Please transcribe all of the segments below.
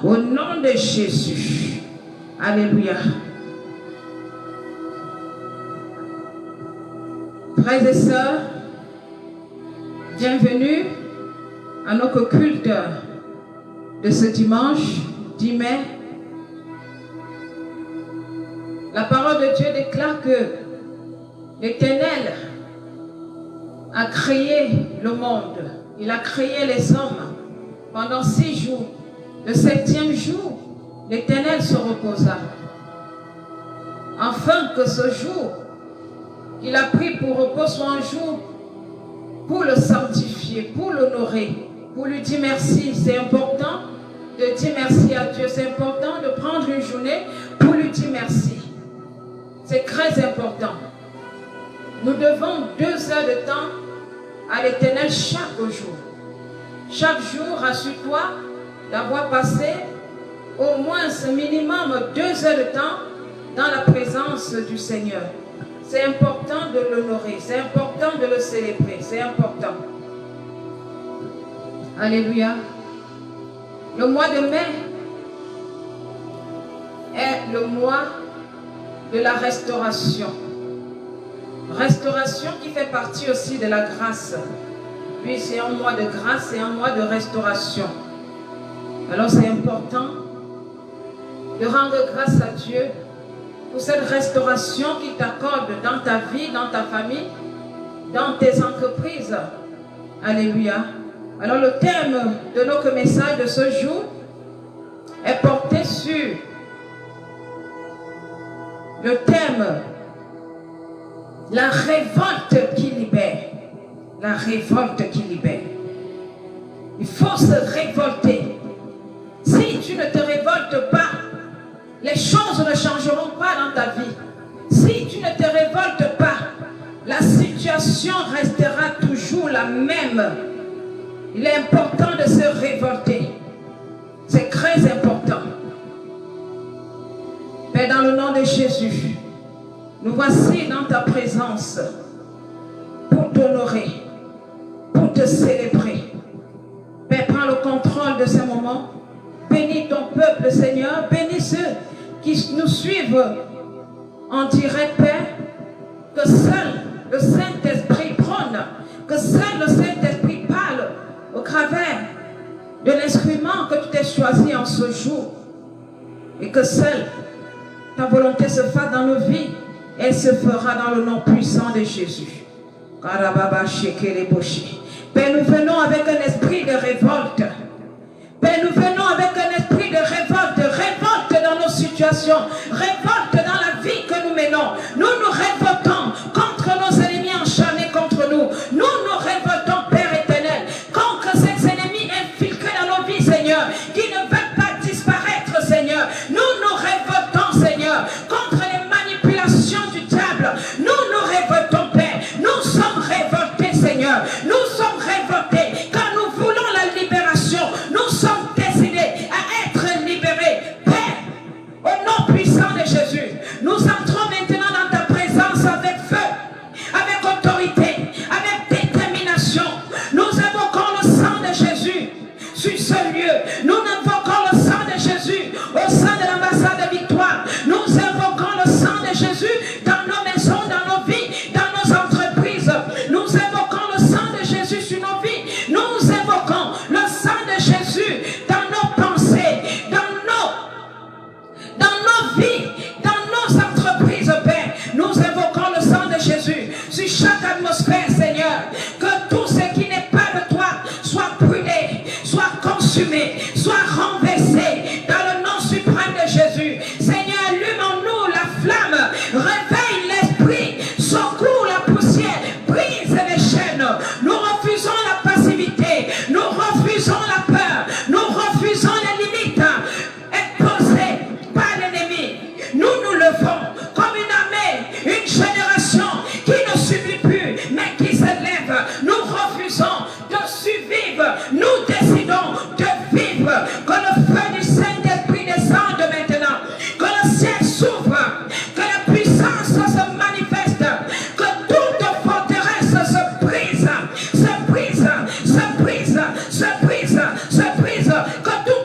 Au nom de Jésus. Alléluia. Frères et sœurs, bienvenue à notre culte de ce dimanche 10 mai. La parole de Dieu déclare que l'Éternel a créé le monde. Il a créé les hommes pendant 6 jours. Le 7e jour, l'Éternel se reposa. Afin que ce jour qu'il a pris pour repos soit un jour pour le sanctifier, pour l'honorer, pour lui dire merci. C'est important de dire merci à Dieu. C'est important de prendre une journée pour lui dire merci. C'est très important. Nous devons 2 heures de temps à l'Éternel chaque jour. Chaque jour, rassure-toi d'avoir passé au moins ce minimum 2 heures de temps dans la présence du Seigneur. C'est important de l'honorer, c'est important de le célébrer, c'est important. Alléluia. Le mois de mai est le mois de la restauration. Restauration qui fait partie aussi de la grâce. Puis c'est un mois de grâce, c'est un mois de restauration. Alors c'est important de rendre grâce à Dieu pour cette restauration qu'il t'accorde dans ta vie, dans ta famille, dans tes entreprises. Alléluia. Alors le thème de notre message de ce jour est porté sur le thème la révolte qui libère. La révolte qui libère. Il faut se révolter. Si tu ne te révoltes pas, les choses ne changeront pas dans ta vie. Si tu ne te révoltes pas, la situation restera toujours la même. Il est important de se révolter. C'est très important. Père, dans le nom de Jésus, nous voici dans ta présence pour t'honorer, pour te célébrer. Père, prends le contrôle de ces moments. Bénis ton peuple, Seigneur. Bénis ceux qui nous suivent en direct, Père. Que seul le Saint-Esprit prône, que seul le Saint-Esprit parle au travers de l'instrument que tu t'es choisi en ce jour. Et que seule ta volonté se fasse dans nos vies. Elle se fera dans le nom puissant de Jésus. Père, nous venons avec un esprit de révolte. Père, nous venons avec un esprit de révolte. Révolte dans nos situations. Révolte dans la vie que nous menons. Nous nous révoltons contre nos ennemis encharnés contre nous. Nous nous révoltons, Père éternel, contre ces ennemis infiltrés dans nos vies, Seigneur, qui ne veulent pas disparaître, Seigneur. Nous nous révoltons, Seigneur, contre les manipulations du diable. Nous nous révoltons, Père. Nous sommes révoltés, Seigneur. Nous sommes révoltés quand nous voulons la libération. Nous sommes décidés à être libérés. Père, au nom puissant de Jésus, nous entrons maintenant dans ta présence avec feu, avec autorité, avec détermination. Nous invoquons le sang de Jésus sur ce lieu. Nous invoquons le sang de Jésus au sein de l'ambassade de Victoire. Nous invoquons le sang de Jésus dans nos maisons, dans nos vies, dans nos entreprises. Nous invoquons le sang de Jésus sur nos vies. Nous invoquons le sang de Jésus dans nos pensées, dans nos vies, dans nos entreprises, Père. Nous invoquons le sang de Jésus sur chaque atmosphère, Seigneur. Que tout ce qui n'est pas de toi soit brûlé, soit consumé, soit renversé dans le nom suprême de Jésus. Seigneur, allume en nous la flamme, réveille l'esprit, secoue la poussière, brise les chaînes. Nous refusons la passivité, nous refusons la peur, nous refusons les limites imposées par l'ennemi. Nous nous levons comme une armée, une génération qui ne subit plus, mais qui se lève. Nous refusons de survivre, nous décidons de vivre. Que le feu du Saint-Esprit descende maintenant, que le ciel s'ouvre, que la puissance se manifeste, que toute forteresse se brise, se brise, se brise, se brise, se brise, que tout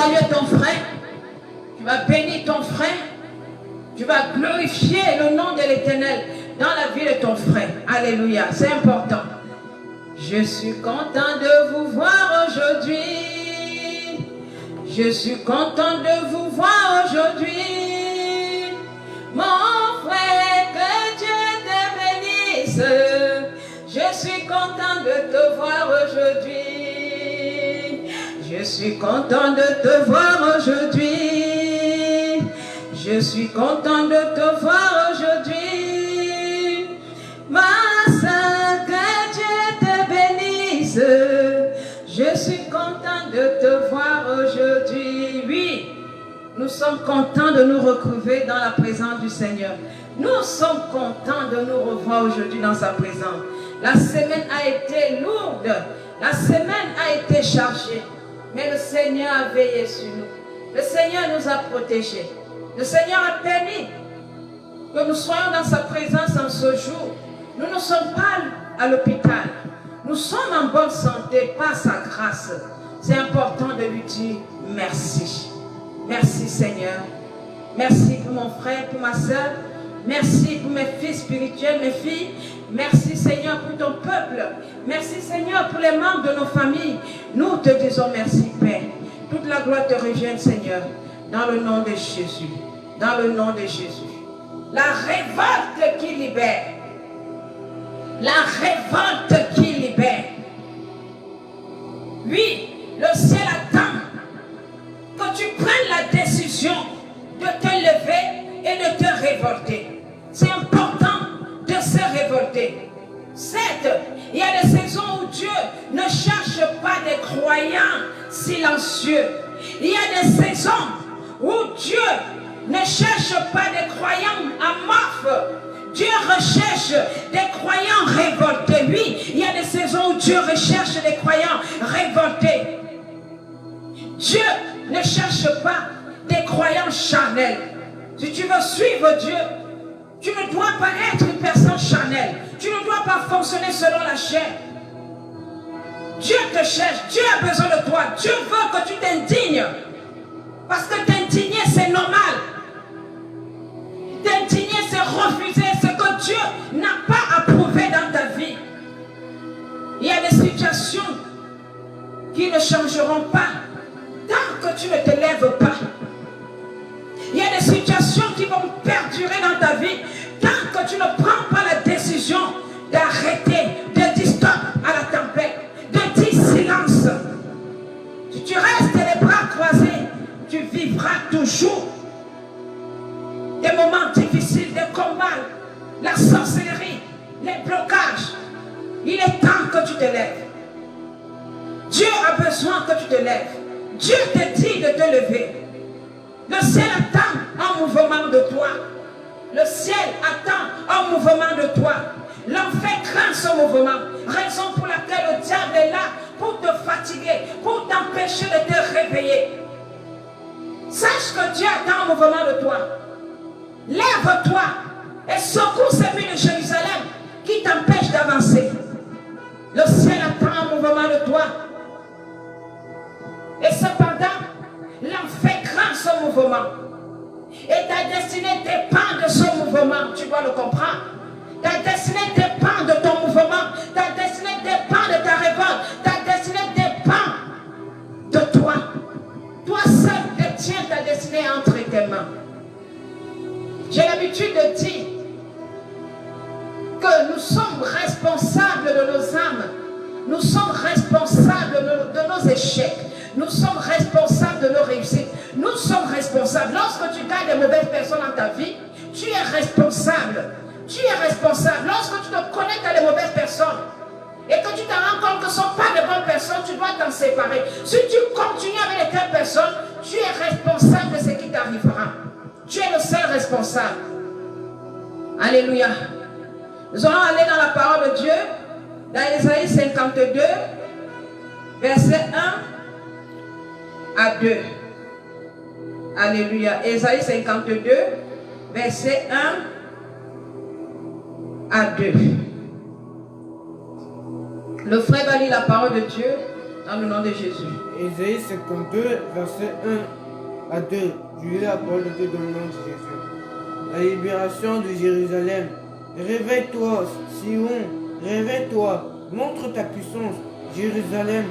saluer ton frère. Tu vas bénir ton frère. Tu vas glorifier le nom de l'Éternel dans la vie de ton frère. Alléluia. C'est important. Je suis content de vous voir aujourd'hui. Je suis content de vous voir aujourd'hui. Mon frère, que Dieu te bénisse. Je suis content de te voir aujourd'hui. Je suis content de te voir aujourd'hui. Je suis content de te voir aujourd'hui. Ma sœur, que Dieu te bénisse. Je suis content de te voir aujourd'hui. Oui, nous sommes contents de nous retrouver dans la présence du Seigneur. Nous sommes contents de nous revoir aujourd'hui dans sa présence. La semaine a été lourde. La semaine a été chargée. Mais le Seigneur a veillé sur nous. Le Seigneur nous a protégés. Le Seigneur a permis que nous soyons dans sa présence en ce jour. Nous ne sommes pas à l'hôpital. Nous sommes en bonne santé par sa grâce. C'est important de lui dire merci. Merci Seigneur. Merci pour mon frère, pour ma soeur. Merci pour mes fils spirituels, mes filles. Merci Seigneur pour ton peuple. Merci Seigneur pour les membres de nos familles. Nous te disons merci Père. Toute la gloire te revienne Seigneur. Dans le nom de Jésus. Dans le nom de Jésus. La révolte qui libère. La révolte qui libère. Oui, le ciel attend que tu prennes la décision de te lever et de te révolter. C'est important de se révolter. Certes, il y a des saisons où Dieu ne cherche pas des croyants silencieux. Il y a des saisons où Dieu ne cherche pas des croyants amorphes. Dieu recherche des croyants révoltés. Oui, il y a des saisons où Dieu recherche des croyants révoltés. Dieu ne cherche pas des croyants charnels. Si tu veux suivre Dieu, tu ne dois pas être une personne charnelle. Tu ne dois pas fonctionner selon la chair. Dieu te cherche. Dieu a besoin de toi. Dieu veut que tu t'indignes. Parce que t'indigner, c'est normal. T'indigner, c'est refuser ce que Dieu n'a pas approuvé dans ta vie. Il y a des situations qui ne changeront pas tant que tu ne te lèves pas. Il y a des situations qui vont perdurer dans ta vie tant que tu ne prends pas la décision d'arrêter, de dire stop à la tempête, de dire silence. Si tu restes les bras croisés, tu vivras toujours des moments difficiles, des combats, la sorcellerie, les blocages. Il est temps que tu te lèves. Dieu a besoin que tu te lèves. Dieu te dit de te lever. Le ciel attend un mouvement de toi. Le ciel attend un mouvement de toi. L'enfer craint ce mouvement. Raison pour laquelle le diable est là pour te fatiguer, pour t'empêcher de te réveiller. Sache que Dieu attend un mouvement de toi. Lève-toi et secoue ces murs de Jérusalem qui t'empêchent d'avancer. Le ciel attend un mouvement de toi. Et cependant, l'enfer craint ce mouvement. Et ta destinée dépend de ce mouvement. Tu dois le comprendre. Ta destinée dépend de ton mouvement. Ta destinée dépend de ta révolte. Ta destinée dépend de toi. Toi seul détiens ta destinée entre tes mains. J'ai l'habitude de dire que nous sommes responsables de nos âmes. Nous sommes responsables de nos échecs. Nous sommes responsables de nos réussites. Nous sommes responsables. Lorsque tu gardes des mauvaises personnes dans ta vie, tu es responsable. Tu es responsable. Lorsque tu te connectes à des mauvaises personnes et que tu te rends compte que ce ne sont pas de bonnes personnes, tu dois t'en séparer. Si tu continues avec les telles personnes, tu es responsable de ce qui t'arrivera. Tu es le seul responsable. Alléluia. Nous allons aller dans la parole de Dieu, dans Ésaïe 52, verset 1 à 2. Alléluia. Ésaïe 52, verset 1 à 2. Le frère va lire la parole de Dieu Dans le nom de Jésus. Ésaïe 52, verset 1 à 2. Je lis la parole de Dieu dans le nom de Jésus. La libération de Jérusalem. Réveille-toi, Sion, réveille-toi, montre ta puissance, Jérusalem,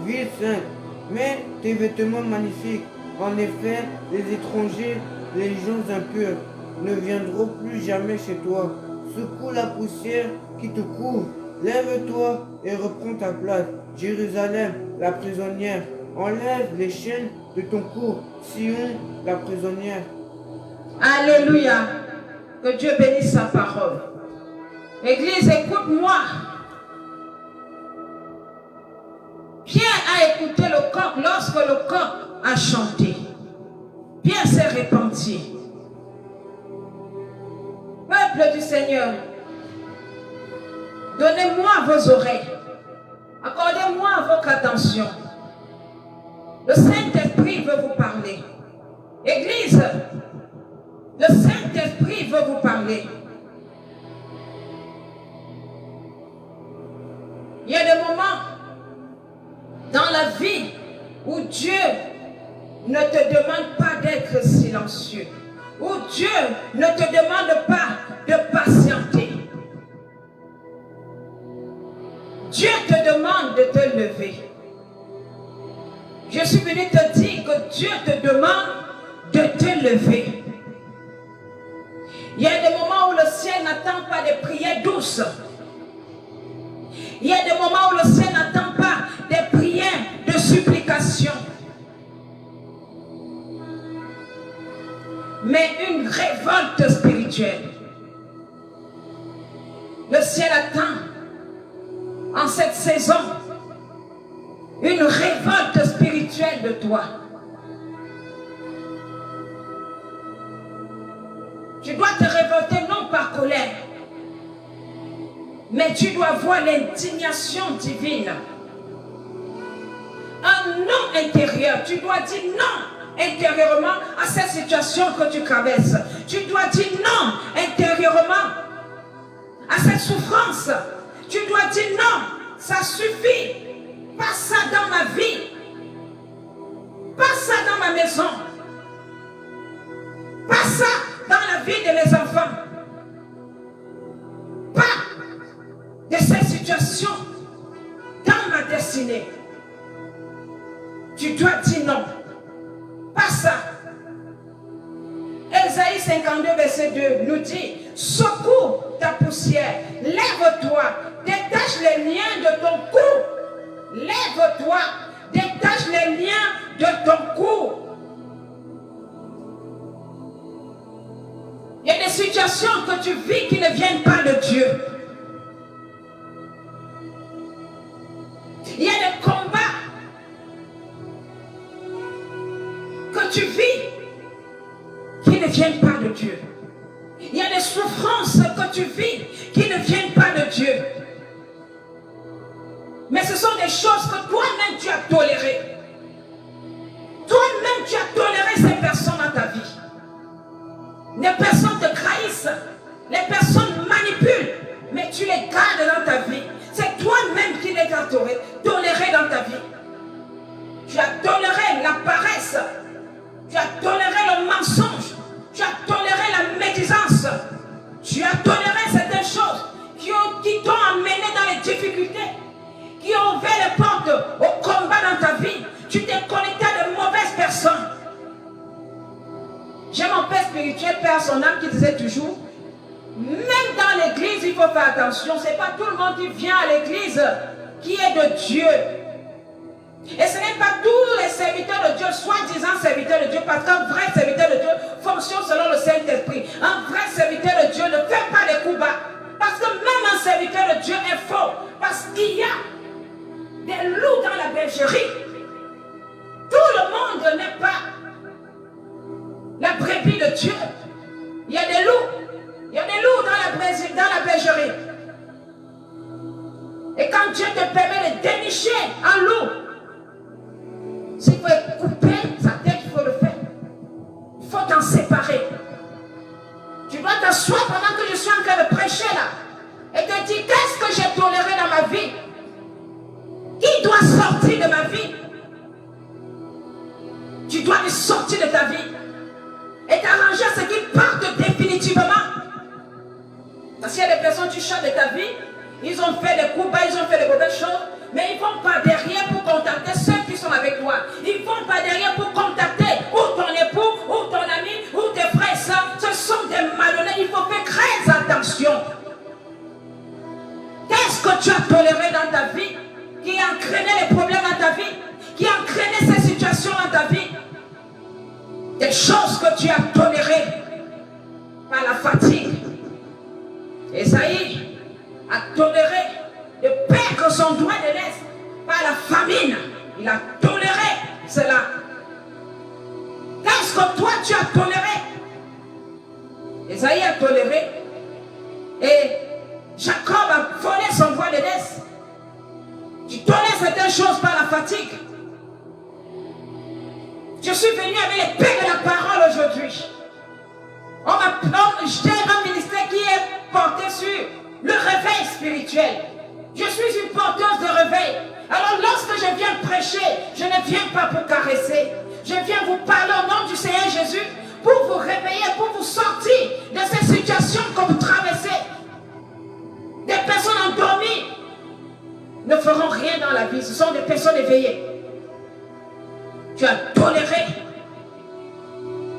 ville sainte. Mets tes vêtements magnifiques. En effet, les étrangers, les gens impurs, ne viendront plus jamais chez toi. Secoue la poussière qui te couvre. Lève-toi et reprends ta place. Jérusalem, la prisonnière, enlève les chaînes de ton cou. Sion, la prisonnière. Alléluia. Que Dieu bénisse sa parole. Église, écoute-moi. Pierre a écouté le coq lorsque le coq a chanté. Pierre s'est repenti. Peuple du Seigneur, donnez-moi vos oreilles. Accordez-moi votre attention. Le Saint-Esprit veut vous parler. Église, le Saint-Esprit veut vous parler. Il y a des moments dans la vie où Dieu ne te demande pas d'être silencieux, où Dieu ne te demande pas de patienter. Dieu te demande de te lever. Je suis venu te dire que Dieu te demande de te lever. Il y a des moments où le ciel n'attend pas des prières douces. Il y a des moments où le ciel n'attend pas des prières de supplication. Mais une révolte spirituelle. Le ciel attend en cette saison une révolte spirituelle de toi. Tu dois te révolter non par colère, mais tu dois voir l'indignation divine. Un non intérieur. Tu dois dire non intérieurement à cette situation que tu traverses. Tu dois dire non intérieurement à cette souffrance. Tu dois dire non, ça suffit. Pas ça dans ma vie. Pas ça dans ma maison. Pas ça dans la vie de mes enfants. Pas de cette situation dans ma destinée. Tu dois dire non. Pas ça. Ésaïe 52, verset 2 nous dit: secoue ta poussière, lève-toi, détache les liens de ton cou. Lève-toi, détache les liens de ton cou. Il y a des situations que tu vis qui ne viennent pas de Dieu. Il y a des combats que tu vis qui ne viennent pas de Dieu. Il y a des souffrances que tu vis qui ne viennent pas de Dieu. Mais ce sont des choses que toi-même tu as tolérées. Toi-même tu as toléré ces personnes dans ta vie. Les personnes te trahissent, les personnes manipulent, mais tu les gardes dans ta vie. C'est toi-même qui les as tolérés dans ta vie. Tu as toléré la paresse, tu as toléré le mensonge, tu as toléré la médisance, tu as toléré certaines choses qui t'ont amené dans les difficultés, qui ont ouvert les portes au combat dans ta vie. Tu t'es connecté à de mauvaises personnes. J'ai mon père spirituel, père son âme, qui disait toujours, même dans l'église, il faut faire attention. Ce n'est pas tout le monde qui vient à l'église qui est de Dieu. Et ce n'est pas tous les serviteurs de Dieu, soi-disant serviteurs de Dieu, parce qu'un vrai serviteur de Dieu fonctionne selon le Saint-Esprit. Un vrai serviteur de Dieu ne fait pas des coups bas. Parce que même un serviteur de Dieu est faux. Parce qu'il y a des loups dans la bergerie. Tout le monde n'est pas la brebis de Dieu. Il y a des loups. Il y a des loups dans la bergerie. Et quand Dieu te permet de dénicher un loup, s'il faut couper sa tête, il faut le faire. Il faut t'en séparer. Tu dois t'asseoir pendant que je suis en train de prêcher là. Et te dire, qu'est-ce que j'ai toléré dans ma vie? Qui doit sortir de ma vie. Tu dois les sortir de ta vie et t'arranger à ce qu'ils partent définitivement. Parce qu'il y a des personnes, tu chantes de ta vie, ils ont fait des coups bas, ils ont fait de mauvaises choses, mais ils ne vont pas derrière pour contacter ceux qui sont avec toi. Ils ne vont pas derrière pour contacter ou ton époux, ou ton ami, ou tes frères et sœurs. Ce sont des malhonnêtes, il faut faire très attention. Qu'est-ce que tu as toléré dans ta vie qui a entraîné les problèmes dans ta vie, qui a entraîné ces situations dans ta vie? Des choses que tu as tolérées par la fatigue. Esaïe a toléré de perdre son droit d'aînesse par la famine. Il a toléré cela. Qu'est-ce que toi tu as toléré? Esaïe a toléré et Jacob a volé son droit d'aînesse. Tu tolères certaines choses par la fatigue. Je suis venu avec les paix de la parole aujourd'hui. J'ai un ministère qui est porté sur le réveil spirituel. Je suis une porteuse de réveil. Alors lorsque je viens prêcher, je ne viens pas pour caresser. Je viens vous parler au nom du Seigneur Jésus pour vous réveiller, pour vous sortir de ces situations que vous traversez. Des personnes endormies ne feront rien dans la vie. Ce sont des personnes éveillées. Tu as toléré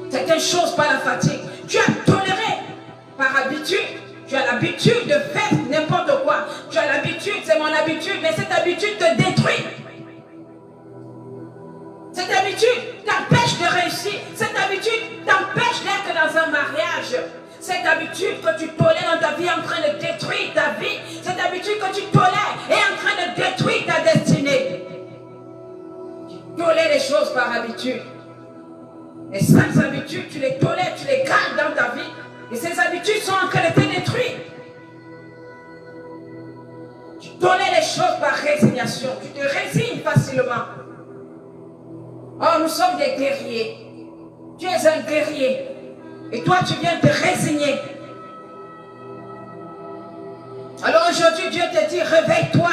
certaines choses par la fatigue. Tu as toléré par habitude. Tu as l'habitude de faire n'importe quoi. Tu as l'habitude, c'est mon habitude, mais cette habitude te détruit. Cette habitude t'empêche de réussir. Cette habitude t'empêche d'être dans un mariage. Cette habitude que tu tolères dans ta vie est en train de détruire ta vie. Cette habitude que tu tolères est en train de détruire ta destinée. Tu tolères les choses par habitude. Et ces habitudes, tu les tolères, tu les gardes dans ta vie. Et ces habitudes sont en train de te détruire. Tu tolères les choses par résignation. Tu te résignes facilement. Oh, nous sommes des guerriers. Tu es un guerrier. Et toi, tu viens te résigner. Alors aujourd'hui, Dieu te dit, réveille-toi.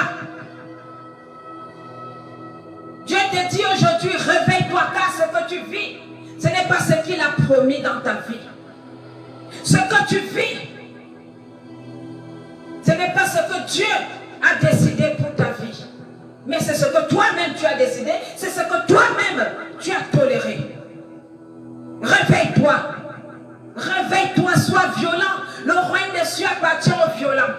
Dieu te dit aujourd'hui, réveille-toi, car ce que tu vis, ce n'est pas ce qu'il a promis dans ta vie. Ce que tu vis, ce n'est pas ce que Dieu a décidé pour ta vie. Mais c'est ce que toi-même tu as décidé, c'est ce que toi-même tu as toléré. Réveille-toi. Réveille-toi, sois violent. Le royaume des cieux appartient aux violents.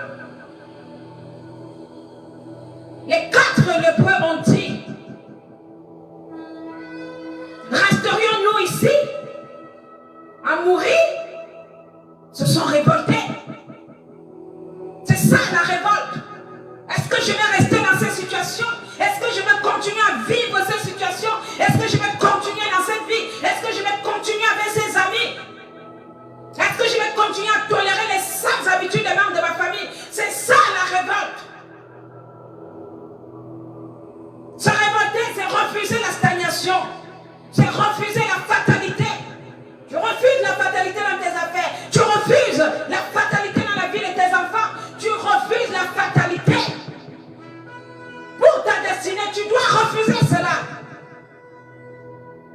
Les 4 lépreux ont dit, resterions-nous ici à mourir? Se sont révoltés. C'est ça la révolte. Est-ce que je vais rester dans cette situation? Est-ce que je vais continuer à vivre cette situation? Est-ce que je vais continuer dans cette vie? Est-ce que je vais continuer avec ses amis? Est-ce que je vais continuer à tolérer les sales habitudes des membres de ma famille? C'est ça la révolte. Se révolter, c'est refuser la stagnation. C'est refuser la fatalité. Tu refuses la fatalité dans tes affaires. Tu refuses la fatalité dans la vie de tes enfants. Tu refuses la fatalité. Pour ta destinée, tu dois refuser cela.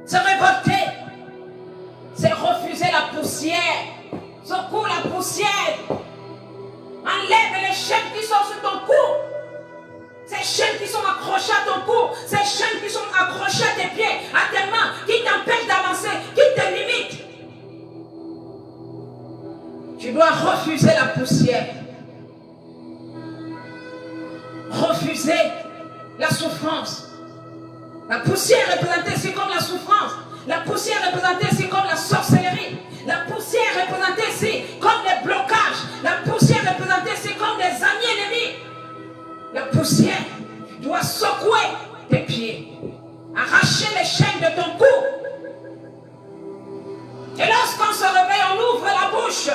Se révolter, c'est refuser la poussière. Secoue la poussière. Enlève les chaînes qui sont sur ton cou. Ces chaînes qui sont accrochées à ton cou. Ces chaînes qui sont accrochées à tes pieds, à tes mains, qui t'empêchent d'avancer, qui te limitent. Tu dois refuser la poussière. Refuser la souffrance. La poussière représentée ici comme la souffrance. La poussière représentée ici comme la sorcellerie. La poussière représentée ici comme les blocages. La poussière représentée ici comme des amis ennemis. La poussière, tu dois secouer tes pieds. Arracher les chaînes de ton cou. Et lorsqu'on se réveille, on ouvre la bouche.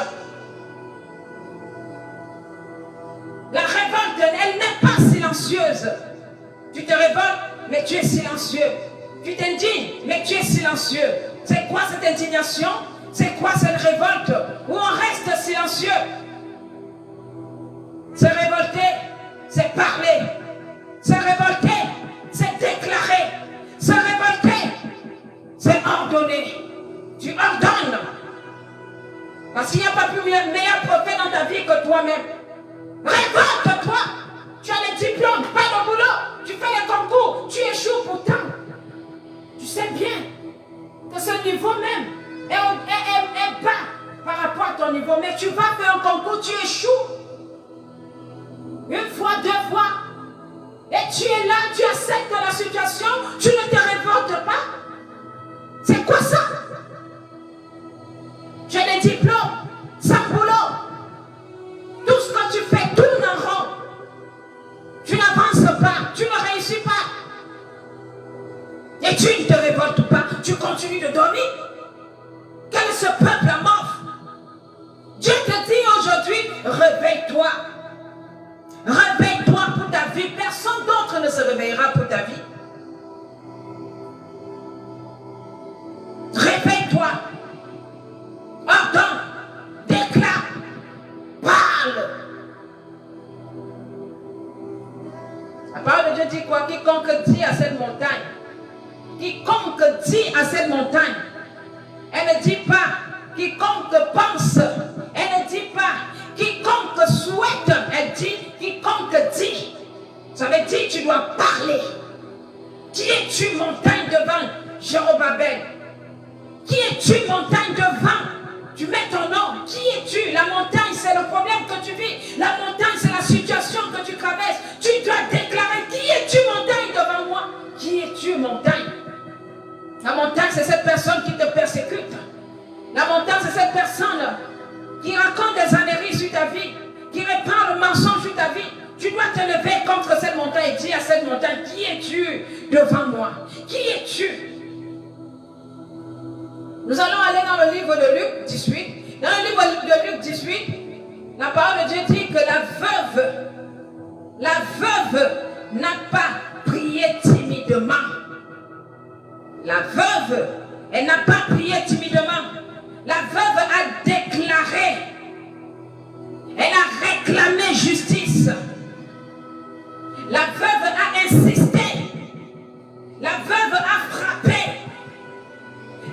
La révolte, elle n'est pas silencieuse. Tu te révoltes, mais tu es silencieux. Tu t'indignes, mais tu es silencieux. C'est quoi cette indignation? C'est quoi cette révolte où on reste silencieux? Se révolter, c'est parler. Se révolter, c'est déclarer. Se révolter, c'est ordonner. Tu ordonnes. Parce qu'il n'y a pas plus meilleur prophète dans ta vie que toi-même. Révolte-toi. Tu as les diplômes, pas le boulot. Tu fais les concours, tu échoues pourtant. Tu sais bien que ce niveau même est bas par rapport à ton niveau. Mais tu vas faire un concours, tu échoues. Une fois, deux fois. Et tu es là, tu acceptes la situation, tu ne te révoltes pas. C'est quoi ça? Tu as des diplômes, sans boulot. Tout ce que tu fais tourne en rond. Tu n'avances pas, tu ne réussis pas. Et tu ne te révoltes pas, tu continues de dormir. Quel est ce peuple amorphe? Dieu te dit aujourd'hui, réveille-toi. Réveille-toi pour ta vie. Personne d'autre ne se réveillera pour ta vie. Réveille-toi. Ordonne. Déclare. Parle. La parole de Dieu dit quoi? Quiconque dit à cette montagne. Quiconque dit à cette montagne. Elle ne dit pas quiconque pense. Elle ne dit pas quiconque souhaite. Elle dit quiconque dit. Ça veut dire tu dois parler. Qui es-tu montagne devant Jérobabel? Qui es-tu montagne devant? Tu mets ton nom. Qui es-tu? La montagne c'est le problème que tu vis. La montagne c'est la situation que tu traverses. Tu dois déclarer qui es-tu montagne devant moi? Qui es-tu montagne? La montagne c'est cette personne qui te persécute. La montagne c'est cette personne qui raconte des âneries sur ta vie, qui répand le mensonge sur ta vie. Tu dois te lever contre cette montagne et dire à cette montagne, qui es-tu devant moi? Qui es-tu? Nous allons aller dans le livre de Luc 18. Dans le livre de Luc 18, la parole de Dieu dit que la veuve n'a pas prié timidement. La veuve, elle n'a pas prié timidement. La veuve a déclaré. Elle a réclamé justice. La veuve a insisté. La veuve a frappé.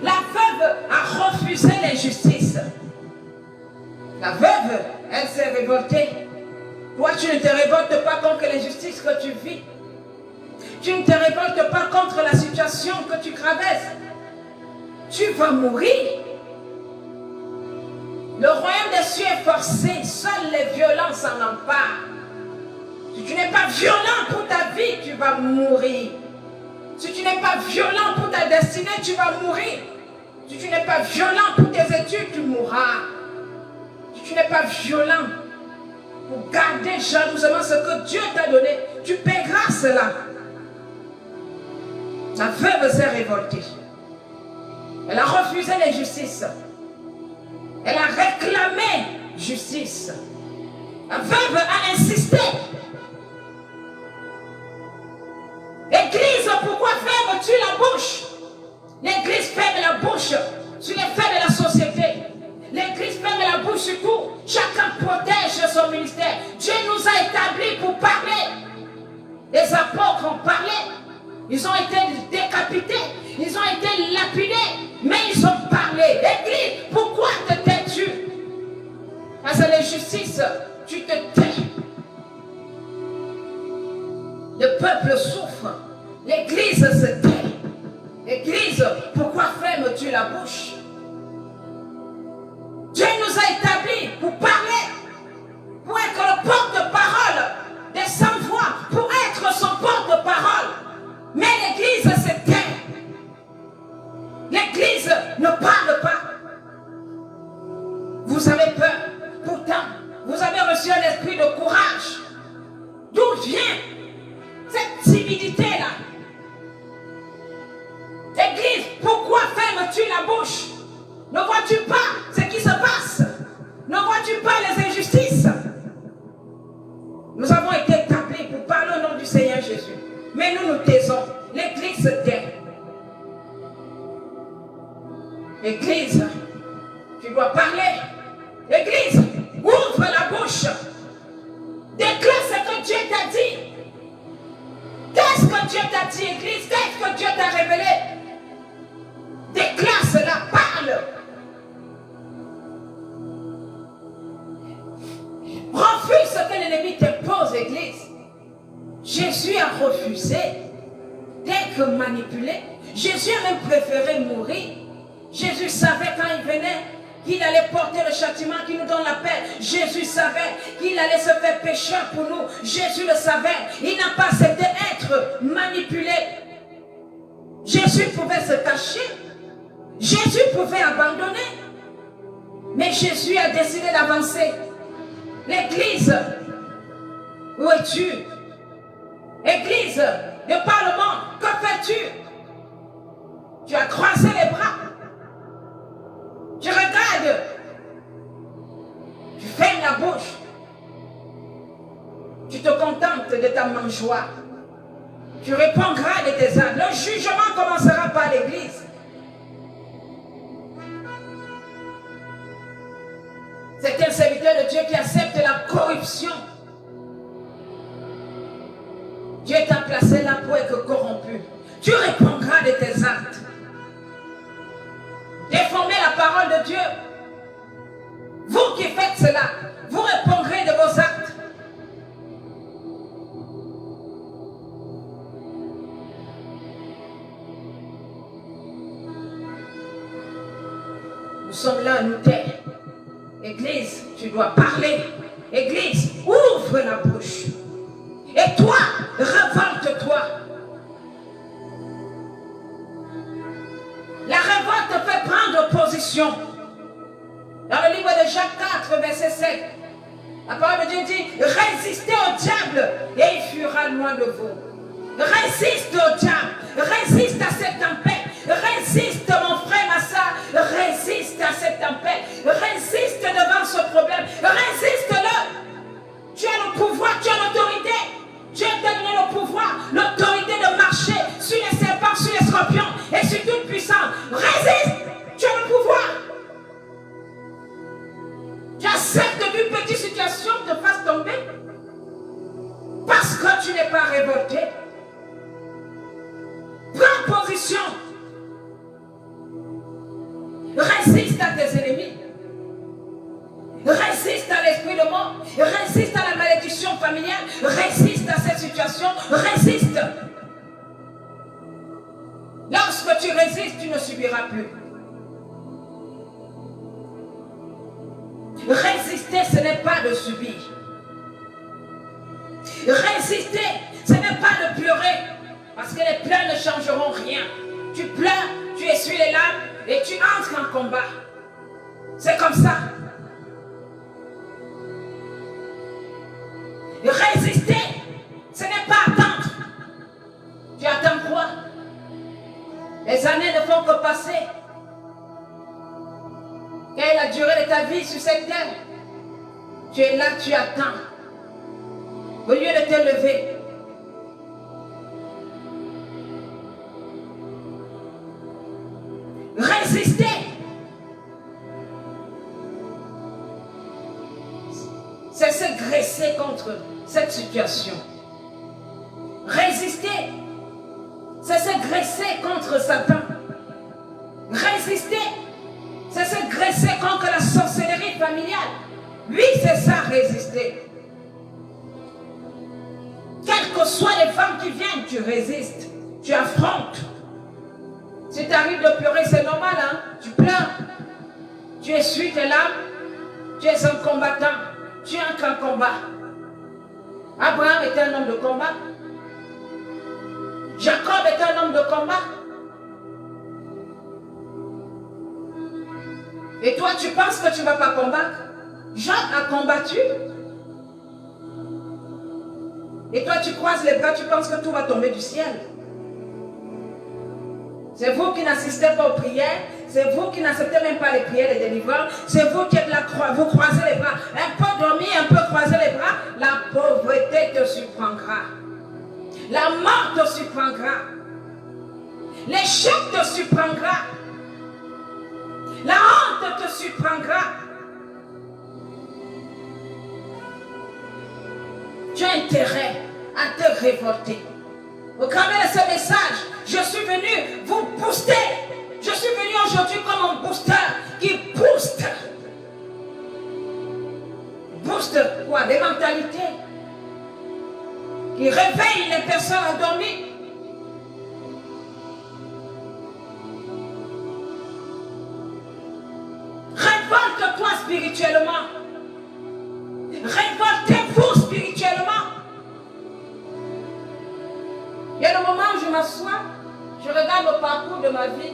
La veuve a refusé l'injustice. La veuve, elle s'est révoltée. Toi, tu ne te révoltes pas contre l'injustice que tu vis. Tu ne te révoltes pas contre la situation que tu traverses. Tu vas mourir. Le royaume des cieux est forcé. Seuls les violents s'en emparent. Si tu n'es pas violent pour ta vie, tu vas mourir. Si tu n'es pas violent pour ta destinée, tu vas mourir. Si tu n'es pas violent pour tes études, tu mourras. Si tu n'es pas violent pour garder jalousement ce que Dieu t'a donné, tu paieras cela. La veuve s'est révoltée. Elle a refusé l'injustice. Elle a réclamé justice. La veuve a insisté. Église, pourquoi fermes-tu la bouche? L'Église ferme la bouche sur les faits de la société. L'Église ferme la bouche sur tout. Chacun protège son ministère. Dieu nous a établis pour parler. Les apôtres ont parlé. Ils ont été décapités. Ils ont été lapidés. Mais ils ont parlé. Église, pourquoi te tais-tu? Parce que l'injustice, tu te tais. Le peuple souffre. L'Église se tait. Église, pourquoi fermes-tu la bouche? Dieu nous a établis pour parler, pour être le porte-parole des sans-voix, pour être son porte-parole. Mais l'Église se tait. L'Église ne parle pas. Vous avez peur. Pourtant, vous avez reçu un esprit de courage. D'où vient cette timidité-là? Église, pourquoi fermes-tu la bouche? Ne vois-tu pas ce qui se passe? Ne vois-tu pas les injustices? Nous avons été établis pour parler au nom du Seigneur Jésus. Mais nous nous taisons. L'Église se tait. Église, tu dois parler. Église, ouvre la bouche. Déclare ce que Dieu t'a dit. Qu'est-ce que Dieu t'a dit, Église? Qu'est-ce que Dieu t'a révélé? Déclare cela, parle. Refuse ce que l'ennemi t'impose, Église. Jésus a refusé d'être manipulé. Jésus a même préféré mourir. Jésus savait quand il venait qu'il allait porter le châtiment qui nous donne la paix. Jésus savait qu'il allait se faire pécheur pour nous. Jésus le savait. Il n'a pas accepté d'être manipulé. Jésus pouvait se cacher. Jésus pouvait abandonner. Mais Jésus a décidé d'avancer. L'Église, où es-tu? Église de Parlement, que fais-tu? Tu as croisé les bras. Tu regardes. Tu fermes la bouche. Tu te contentes de ta mangeoire. Tu répondras de tes âmes. Le jugement commencera par l'Église. C'est un serviteur de Dieu qui accepte la corruption. Dieu t'a placé là pour être corrompu. Tu répondras de tes actes. Déformez la parole de Dieu. Vous qui faites cela, vous répondrez de vos actes. Nous sommes là à nous taire. Église, tu dois parler. Église, ouvre la bouche. Et toi, révolte-toi. La révolte fait prendre position. Dans le livre de Jacques 4, verset 7, la parole de Dieu dit, résistez au diable et il fuira loin de vous. Résiste au diable, résiste à cette tempête, résiste mon frère, ma soeur, résiste à cette tempête, résiste devant ce problème, résiste-le. Tu as le pouvoir, tu as l'autorité. Dieu t'a donné le pouvoir, l'autorité de marcher sur les serpents, sur les scorpions et sur toute puissance. Résiste, tu as le pouvoir. Tu acceptes qu'une petite situation te fasse tomber parce que tu n'es pas révolté. Prends position. Résiste à tes ennemis. Résiste à l'esprit de mort. Résiste à la malédiction familiale. Résiste à cette situation. Résiste. Lorsque tu résistes, tu ne subiras plus. Résister, ce n'est pas de subir. Résister, ce n'est pas de pleurer. Parce que les pleurs ne changeront rien. Tu pleures, tu essuies les larmes et tu entres en combat. C'est comme ça. Résister, ce n'est pas attendre. Tu attends quoi? Les années ne font que passer. Quelle est la durée de ta vie sur cette terre? Tu es là, tu attends. Au lieu de te lever. Résister. C'est se graisser contre cette situation. Résister, c'est se graisser contre Satan. Résister, c'est se graisser contre la sorcellerie familiale. Oui, c'est ça, résister. Quelles que soient les femmes qui viennent, tu résistes, tu affrontes. Si tu arrives de pleurer, c'est normal, hein? Tu pleures. Tu essuies tes larmes, tu es un combattant. Tu entres en combat. Abraham était un homme de combat. Jacob était un homme de combat. Et toi, tu penses que tu ne vas pas combattre? Jean a combattu. Et toi, tu croises les bras, tu penses que tout va tomber du ciel. C'est vous qui n'assistez pas aux prières. C'est vous qui n'acceptez même pas les prières de délivrance. C'est vous qui êtes là, vous croisez les bras. Un peu dormi, un peu croisé les bras. La pauvreté te surprendra. La mort te surprendra. L'échec te surprendra. La honte te surprendra. Tu as intérêt à te révolter. Au travers de ce message, je suis venu vous booster. Je suis venu aujourd'hui comme un booster qui booste. Booste quoi? Des mentalités. Qui réveille les personnes endormies. Révolte-toi spirituellement. Révoltez-vous spirituellement. Il y a le moment où je m'assois, je regarde le parcours de ma vie.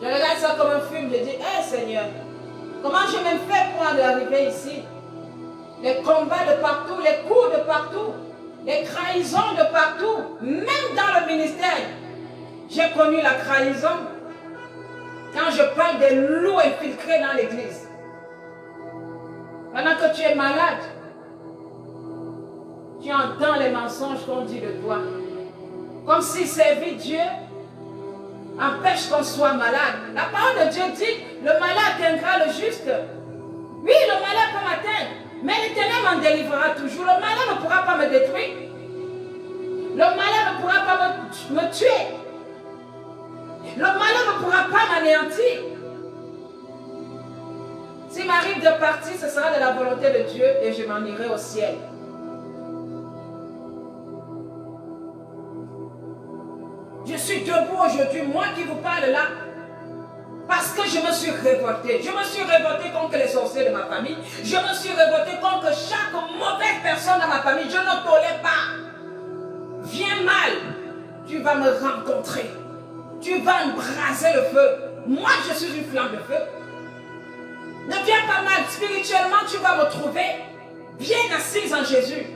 Je regarde ça comme un film, je dis, hé Seigneur, comment je me fais pour en arriver ici? Les combats de partout, les coups de partout, les trahisons de partout, même dans le ministère. J'ai connu la trahison quand je parle des loups infiltrés dans l'église. Pendant que tu es malade, tu entends les mensonges qu'on dit de toi. Comme si servir Dieu empêche qu'on soit malade. La parole de Dieu dit, le malade atteindra le juste. Oui, le malade peut m'atteindre, mais l'Éternel m'en délivrera toujours. Le malade ne pourra pas me détruire. Le malade ne pourra pas me tuer. Le malade ne pourra pas m'anéantir. S'il m'arrive de partir, ce sera de la volonté de Dieu et je m'en irai au ciel. Je suis debout aujourd'hui, moi qui vous parle là, parce que je me suis révoltée. Je me suis révoltée contre les sorciers de ma famille. Je me suis révoltée contre chaque mauvaise personne dans ma famille. Je ne tolère pas. Viens mal, tu vas me rencontrer. Tu vas embraser le feu. Moi, je suis une flamme de feu. Ne viens pas mal. Spirituellement, tu vas me trouver bien assise en Jésus.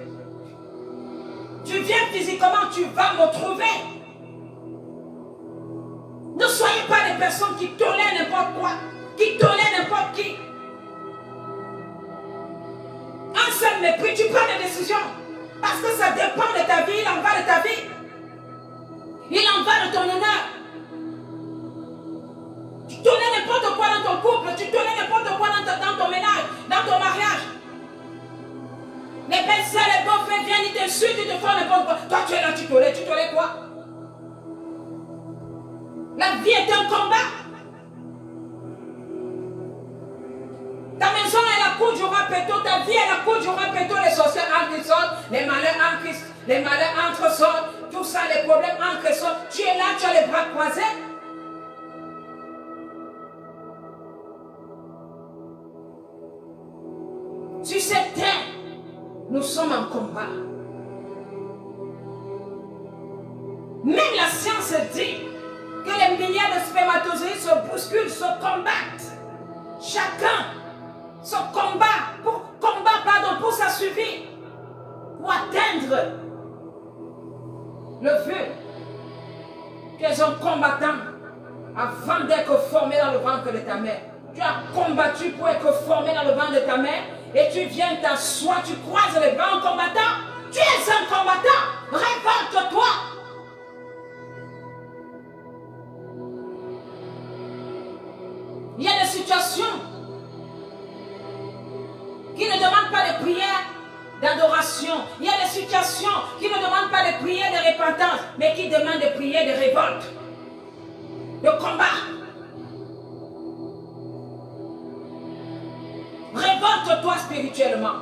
Tu viens physiquement, tu vas me trouver. Ne soyez pas des personnes qui tolèrent n'importe quoi, qui tolèrent n'importe qui. Un seul mépris, tu prends des décisions. Parce que ça dépend de ta vie, il en va de ta vie. Il en va de ton honneur. Tu tolères n'importe quoi dans ton couple, tu tolères n'importe quoi dans ton ménage, dans ton mariage. Les belles-sœurs, les beaux-frères viennent, ils t'insultent, ils te font n'importe quoi. Toi, tu es là, tu tolères quoi? La vie est un combat. Ta maison est la cour du roi Péto, ta vie est la cour du roi Péto, les sorciers entrent et sortent, les malheurs entrent, les malheurs entrent sortent, tout ça, les problèmes entrent et sortent. Tu es là, tu as les bras croisés. Sur cette terre, nous sommes en combat. Même la science dit que les milliards de spermatozoïdes se bousculent, se combattent. Chacun se combat pour sa survie, pour atteindre le feu. Tu es un combattant avant d'être formé dans le ventre de ta mère. Tu as combattu pour être formé dans le ventre de ta mère et tu viens t'asseoir, tu croises les bras en combattant. Tu es un combattant. Révolte-toi. Il y a des situations qui ne demandent pas de prières d'adoration. Il y a des situations qui ne demandent pas de prières de repentance, mais qui demandent des prières de révolte, de combat. Révolte-toi spirituellement.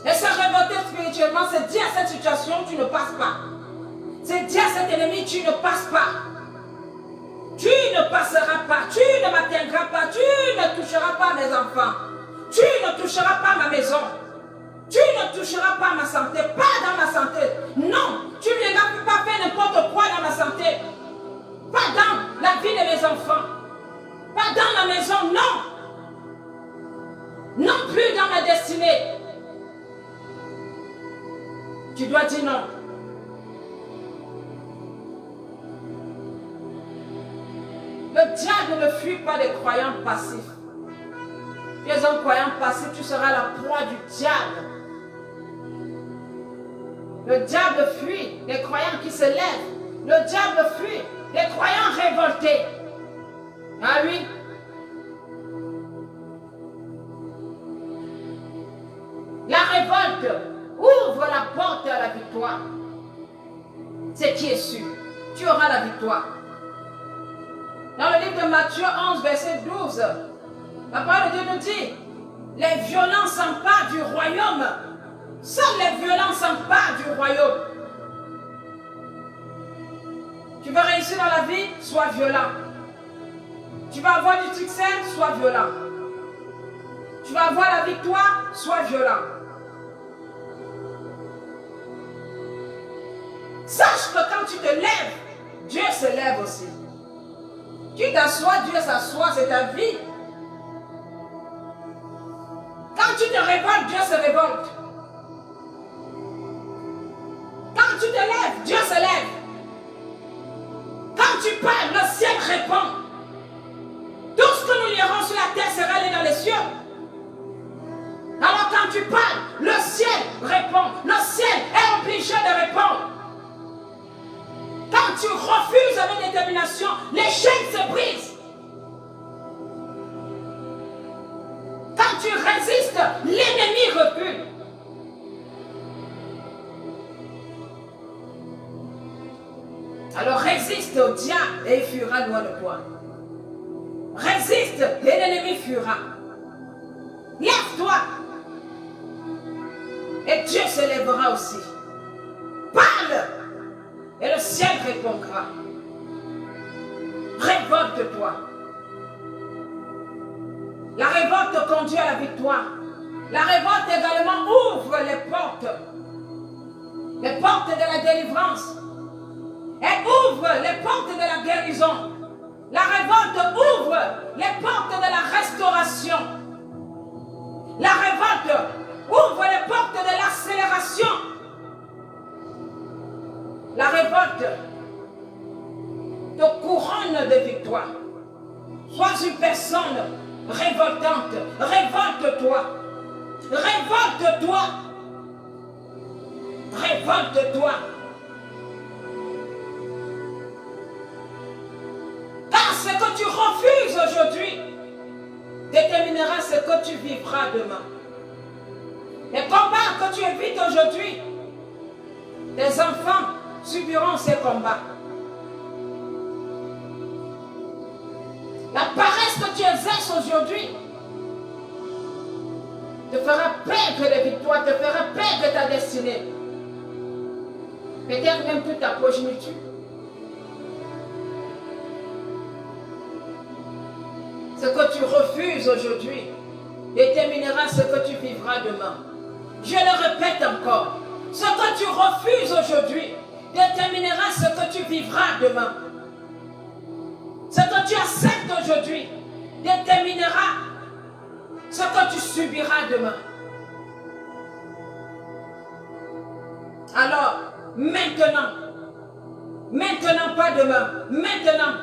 Et se révolter spirituellement, c'est dire à cette situation, tu ne passes pas. C'est dire à cet ennemi, tu ne passes pas. Tu ne passeras pas, tu ne m'atteindras pas, tu ne toucheras pas mes enfants, tu ne toucheras pas ma maison, tu ne toucheras pas ma santé, pas dans ma santé. Non, tu ne viendras pas faire n'importe quoi dans ma santé, pas dans la vie de mes enfants, pas dans ma maison, non. Non plus dans ma destinée. Tu dois dire non. Le diable ne fuit pas des croyants passifs. Tu es un croyant passif, tu seras la proie du diable. Le diable fuit des croyants qui se lèvent. Le diable fuit des croyants révoltés. Ah oui. La révolte. Où toi. Dans le livre de Matthieu 11, verset 12, la parole de Dieu nous dit, les violents s'emparent du royaume. Seuls les violents s'emparent du royaume. Tu veux réussir dans la vie, sois violent. Tu vas avoir du succès, sois violent. Tu vas avoir la victoire, sois violent. Sache que quand tu te lèves, Dieu se lève aussi. Tu t'assois, Dieu s'assoit, c'est ta vie. Quand tu te révoltes, Dieu se révolte. Quand tu te lèves, Dieu se lève. Quand tu parles, le ciel répond. Tout ce que nous lirons sur la terre sera allé dans les cieux. Alors quand tu parles, le ciel répond. Le ciel est obligé de répondre. Quand tu refuses avec détermination, les chaînes se brisent. Quand tu résistes, l'ennemi recule. Alors résiste au diable et il fuira loin de toi. Résiste et l'ennemi fuira. Lève-toi. Et Dieu se lèvera aussi. Parle et le ciel répondra. Révolte-toi. La révolte conduit à la victoire. La révolte également ouvre les portes de la délivrance. Elle ouvre les portes de la guérison. La révolte ouvre les portes de la restauration. La révolte ouvre les portes de l'accélération. La révolte te couronne de victoire. Sois une personne révoltante. Révolte-toi. Révolte-toi. Révolte-toi. Car ce que tu refuses aujourd'hui déterminera ce que tu vivras demain. Les combats que tu évites aujourd'hui, tes enfants subiront ces combats. La paresse que tu exerces aujourd'hui te fera perdre les victoires, te fera perdre ta destinée. Peut-être même toute ta progéniture. Ce que tu refuses aujourd'hui déterminera ce que tu vivras demain. Je le répète encore. Ce que tu refuses aujourd'hui déterminera ce que tu vivras demain. Ce que tu acceptes aujourd'hui déterminera ce que tu subiras demain. Alors, maintenant, pas demain, maintenant,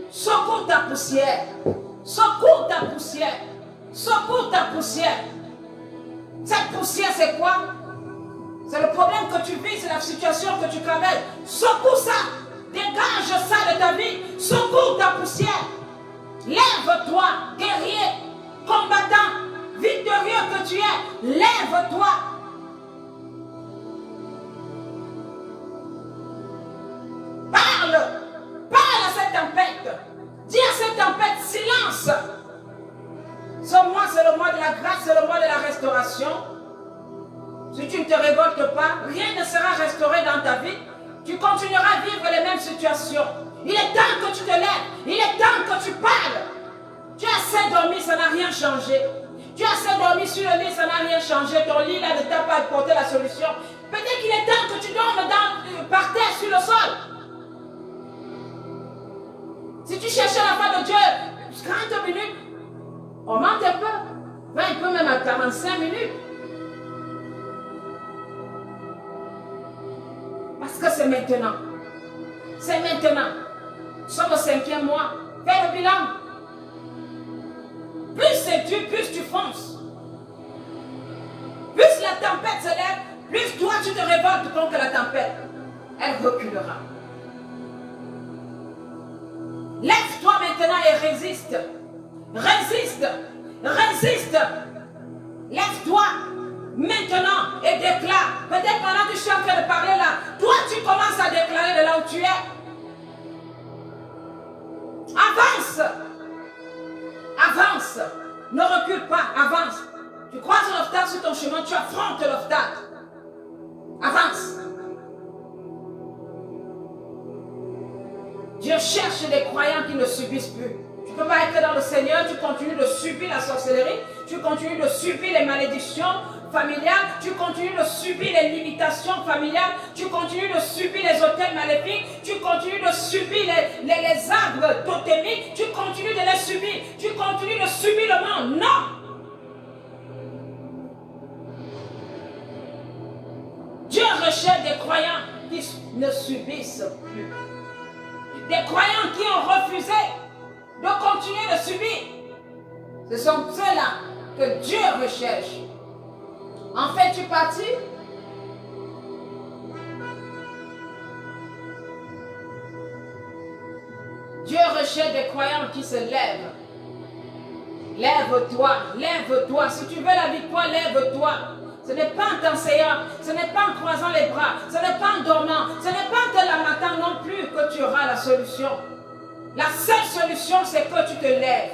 secours ta poussière, secours ta poussière, secours ta poussière. Cette poussière, c'est quoi? C'est le problème que tu vis, c'est la situation que tu traverses. Secours ça, dégage ça de ta vie, secours ta poussière. Lève-toi, guerrier, combattant, victorieux que tu es, lève-toi. Parle à cette tempête. Dis à cette tempête, silence. Ce mois, c'est le mois de la grâce, c'est le mois de la restauration. Si tu ne te révoltes pas, rien ne sera restauré dans ta vie. Tu continueras à vivre les mêmes situations. Il est temps que tu te lèves. Il est temps que tu parles. Tu as assez dormi, ça n'a rien changé. Tu as assez dormi sur le lit, ça n'a rien changé. Ton lit là ne t'a pas apporté la solution. Peut-être qu'il est temps que tu dormes par terre sur le sol. Si tu cherchais la face de Dieu, 40 minutes, augmente un peu. Va un peu même à 45 minutes. Parce que c'est maintenant. C'est maintenant. Nous sommes au 5e mois. Fais le bilan. Plus c'est dur, plus tu fonces. Plus la tempête se lève, plus toi tu te révoltes contre la tempête. Elle reculera. Lève-toi maintenant et résiste. Résiste. Résiste. Lève-toi maintenant et déclare. Peut-être pendant que je suis en train de parler là, toi tu commences à déclarer de là où tu es. avance. Ne recule pas, avance. Tu croises un obstacle sur ton chemin, tu affrontes l'obstacle. Avance. Dieu cherche des croyants qui ne subissent plus. Tu ne peux pas être dans le Seigneur, tu continues de subir la sorcellerie, tu continues de subir les malédictions familiales, tu continues de subir les limitations familiales, tu continues de subir les hôtels maléfiques, tu continues de subir les arbres totémiques, tu continues de les subir, tu continues de subir le monde. Non! Dieu recherche des croyants qui ne subissent plus. Des croyants qui ont refusé de continuer de subir. Ce sont ceux-là que Dieu recherche. En fais-tu partie? Dieu recherche des croyants qui se lèvent. Lève-toi, lève-toi. Si tu veux la victoire, lève-toi. Ce n'est pas en t'enseignant, ce n'est pas en croisant les bras, ce n'est pas en dormant, ce n'est pas en te lamentant non plus que tu auras la solution. La seule solution, c'est que tu te lèves.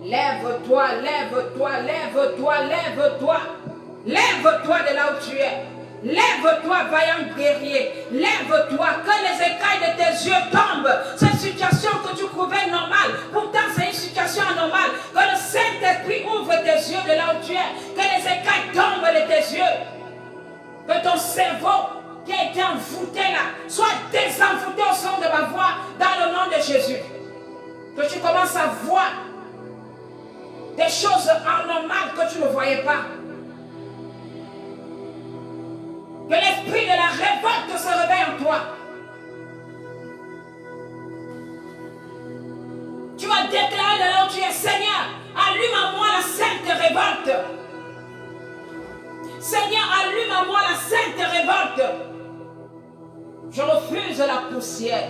Lève-toi, lève-toi, lève-toi, lève-toi. Lève-toi de là où tu es. Lève-toi, vaillant guerrier. Lève-toi, que les écailles de tes yeux tombent. Cette situation que tu trouvais normale, pourtant c'est une situation anormale. Que le Saint-Esprit ouvre tes yeux de là où tu es. Que les écailles tombent de tes yeux. Que ton cerveau qui a été envoûté là, soit désenvoûté au son de ma voix dans le nom de Jésus. Que tu commences à voir des choses anormales que tu ne voyais pas. Que l'esprit de la révolte se réveille en toi. Tu vas déclarer de là où tu es, Seigneur, allume à moi la sainte révolte. Seigneur, allume à moi la sainte révolte. Je refuse la poussière.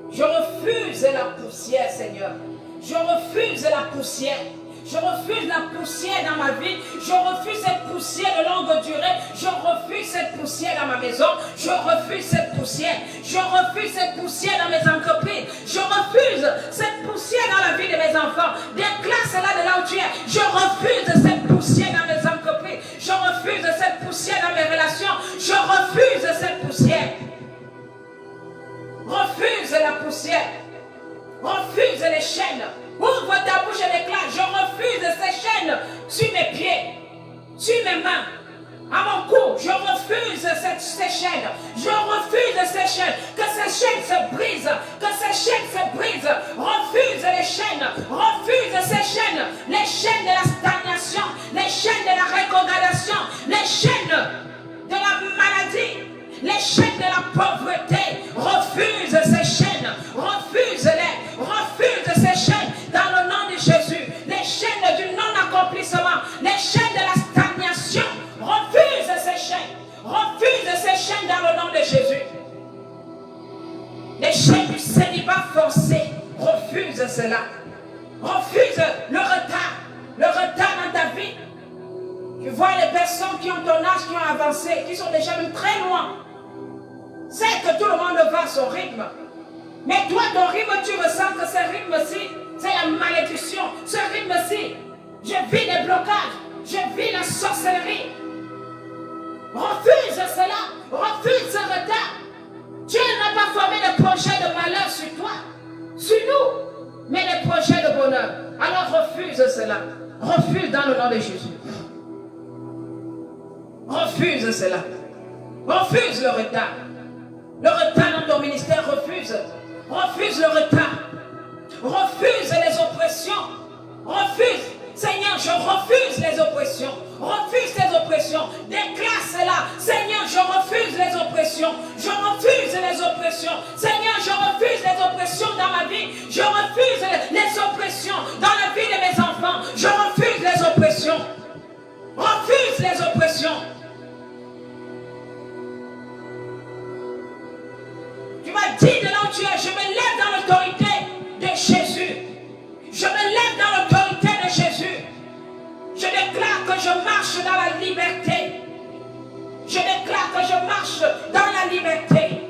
Je refuse la poussière, Seigneur. Je refuse la poussière. Je refuse la poussière dans ma vie. Je refuse cette poussière de longue durée. Je refuse cette poussière dans ma maison. Je refuse cette poussière. Je refuse cette poussière dans mes entreprises. Je refuse cette poussière dans la vie de mes enfants. Déclare cela de là où tu es. Je refuse cette poussière dans mes entreprises. Je refuse cette poussière dans mes relations. Je refuse cette poussière. Refuse la poussière. Refuse les chaînes. Ouvre ta bouche et déclare, je refuse ces chaînes sur mes pieds, sur mes mains, à mon cou. Je refuse ces chaînes. Je refuse ces chaînes. Que ces chaînes se brisent. Que ces chaînes se brisent. Refuse les chaînes. Refuse ces chaînes. Les chaînes de la stagnation. Les chaînes de la rétrogradation. Les chaînes de la maladie. Les chaînes de la pauvreté. Refuse ces chaînes. Refuse-les. Refuse ces chaînes dans le nom de Jésus. Les chaînes du non-accomplissement. Les chaînes de la stagnation. Refuse ces chaînes. Refuse ces chaînes dans le nom de Jésus. Les chaînes du célibat forcé. Refuse cela. Refuse le retard. Le retard dans ta vie. Tu vois les personnes qui ont ton âge, qui ont avancé, qui sont déjà même très loin. C'est que tout le monde va à son rythme. Mais toi, ton rythme, tu ressens que ce rythme-ci, c'est la malédiction. Ce rythme-ci, je vis des blocages. Je vis la sorcellerie. Refuse cela. Refuse ce retard. Dieu n'a pas formé de projet de malheur sur toi, sur nous, mais des projets de bonheur. Alors refuse cela. Refuse dans le nom de Jésus. Refuse cela. Refuse le retard. Le retard dans ton ministère, refuse. Refuse le retard. Refuse les oppressions. Refuse. Seigneur, je refuse les oppressions. Refuse les oppressions. Déclare cela. Seigneur, je refuse les oppressions. Je refuse les oppressions. Seigneur, je refuse les oppressions dans ma vie. Je refuse les oppressions dans la vie de mes enfants. Je refuse les oppressions. Refuse les oppressions. Tu m'as dit de là où tu es, je me lève dans l'autorité de Jésus. Je me lève dans l'autorité de Jésus. Je déclare que je marche dans la liberté. Je déclare que je marche dans la liberté.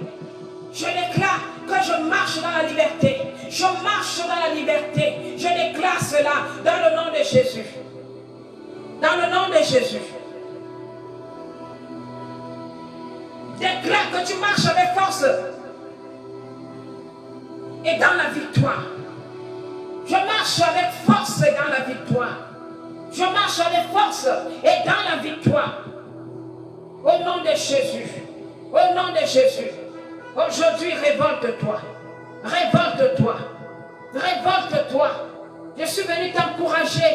Je déclare que je marche dans la liberté. Je marche dans la liberté. Je déclare cela dans le nom de Jésus. Dans le nom de Jésus. Déclare que tu marches avec force et dans la victoire. Je marche avec force et dans la victoire. Je marche avec force et dans la victoire. Au nom de Jésus. Au nom de Jésus. Aujourd'hui, révolte-toi. Révolte-toi. Révolte-toi. Je suis venu t'encourager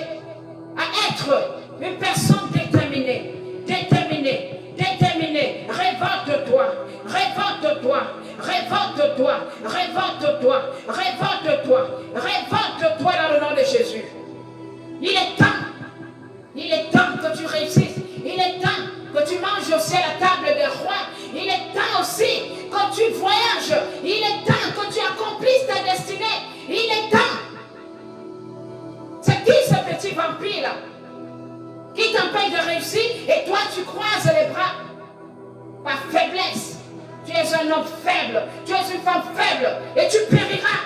à être une personne déterminée. Déterminée. Déterminée. Révolte-toi. Révolte-toi. Révolte-toi. Révolte-toi. Révolte-toi. Révolte-toi dans le nom de Jésus. Il est temps. Il est temps que tu réussisses. Il est temps que tu manges aussi à la table des rois. Il est temps aussi que tu voyages. Il est temps que tu accomplisses ta destinée. Il est temps. C'est qui ce petit vampire-là qui t'empêche de réussir et toi tu croises les bras par faiblesse? Tu es un homme faible. Tu es une femme faible et tu périras.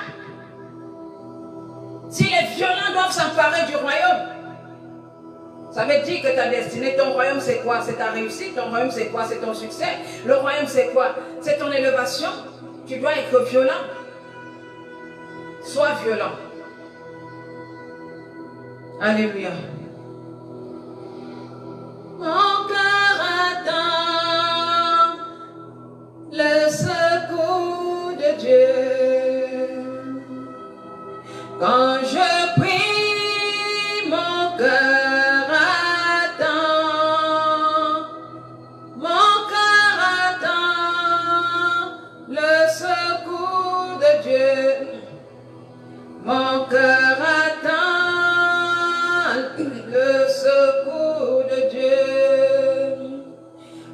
Si les violents doivent s'emparer du royaume, ça veut dire que ta destinée, ton royaume c'est quoi? C'est ta réussite. Ton royaume c'est quoi? C'est ton succès. Le royaume c'est quoi? C'est ton élévation. Tu dois être violent. Sois violent. Alléluia. Mon cœur attend le secours de Dieu. Quand je prie, mon cœur attend. Mon cœur attend le secours de Dieu. Mon cœur attend le secours de Dieu.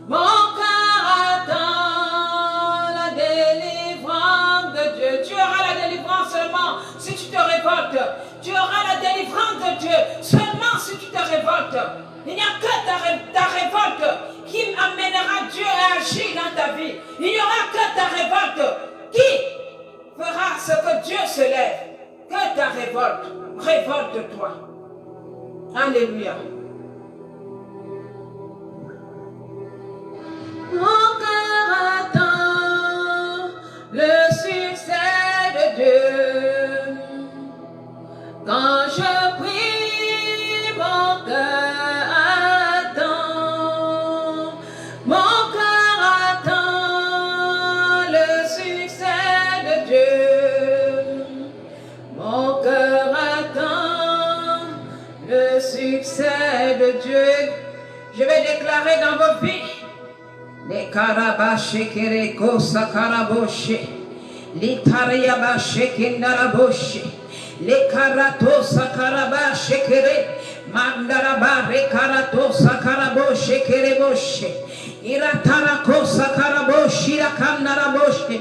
Mon cœur attend la délivrance de Dieu. Tu auras la délivrance seulement si tu te révoltes. Tu auras la délivrance de Dieu seulement si tu te révoltes. Il n'y a que ta révolte qui amènera Dieu à agir dans ta vie. Il n'y aura que ta révolte qui fera ce que Dieu se lève. Que ta révolte. Révolte-toi. Alléluia. Mon cœur attend le succès de Dieu. Quand je prie, mon cœur attend. Mon cœur attend le succès de Dieu. Mon cœur attend le succès de Dieu. Je vais déclarer dans vos vies les karabashi kereko sakaraboshi, les tarayabashi kindaraboshi, les karato sakarabashi kere, mandarabare karato sakaraboshi kereboshi, iratarako sakaraboshi rakandaraboshi.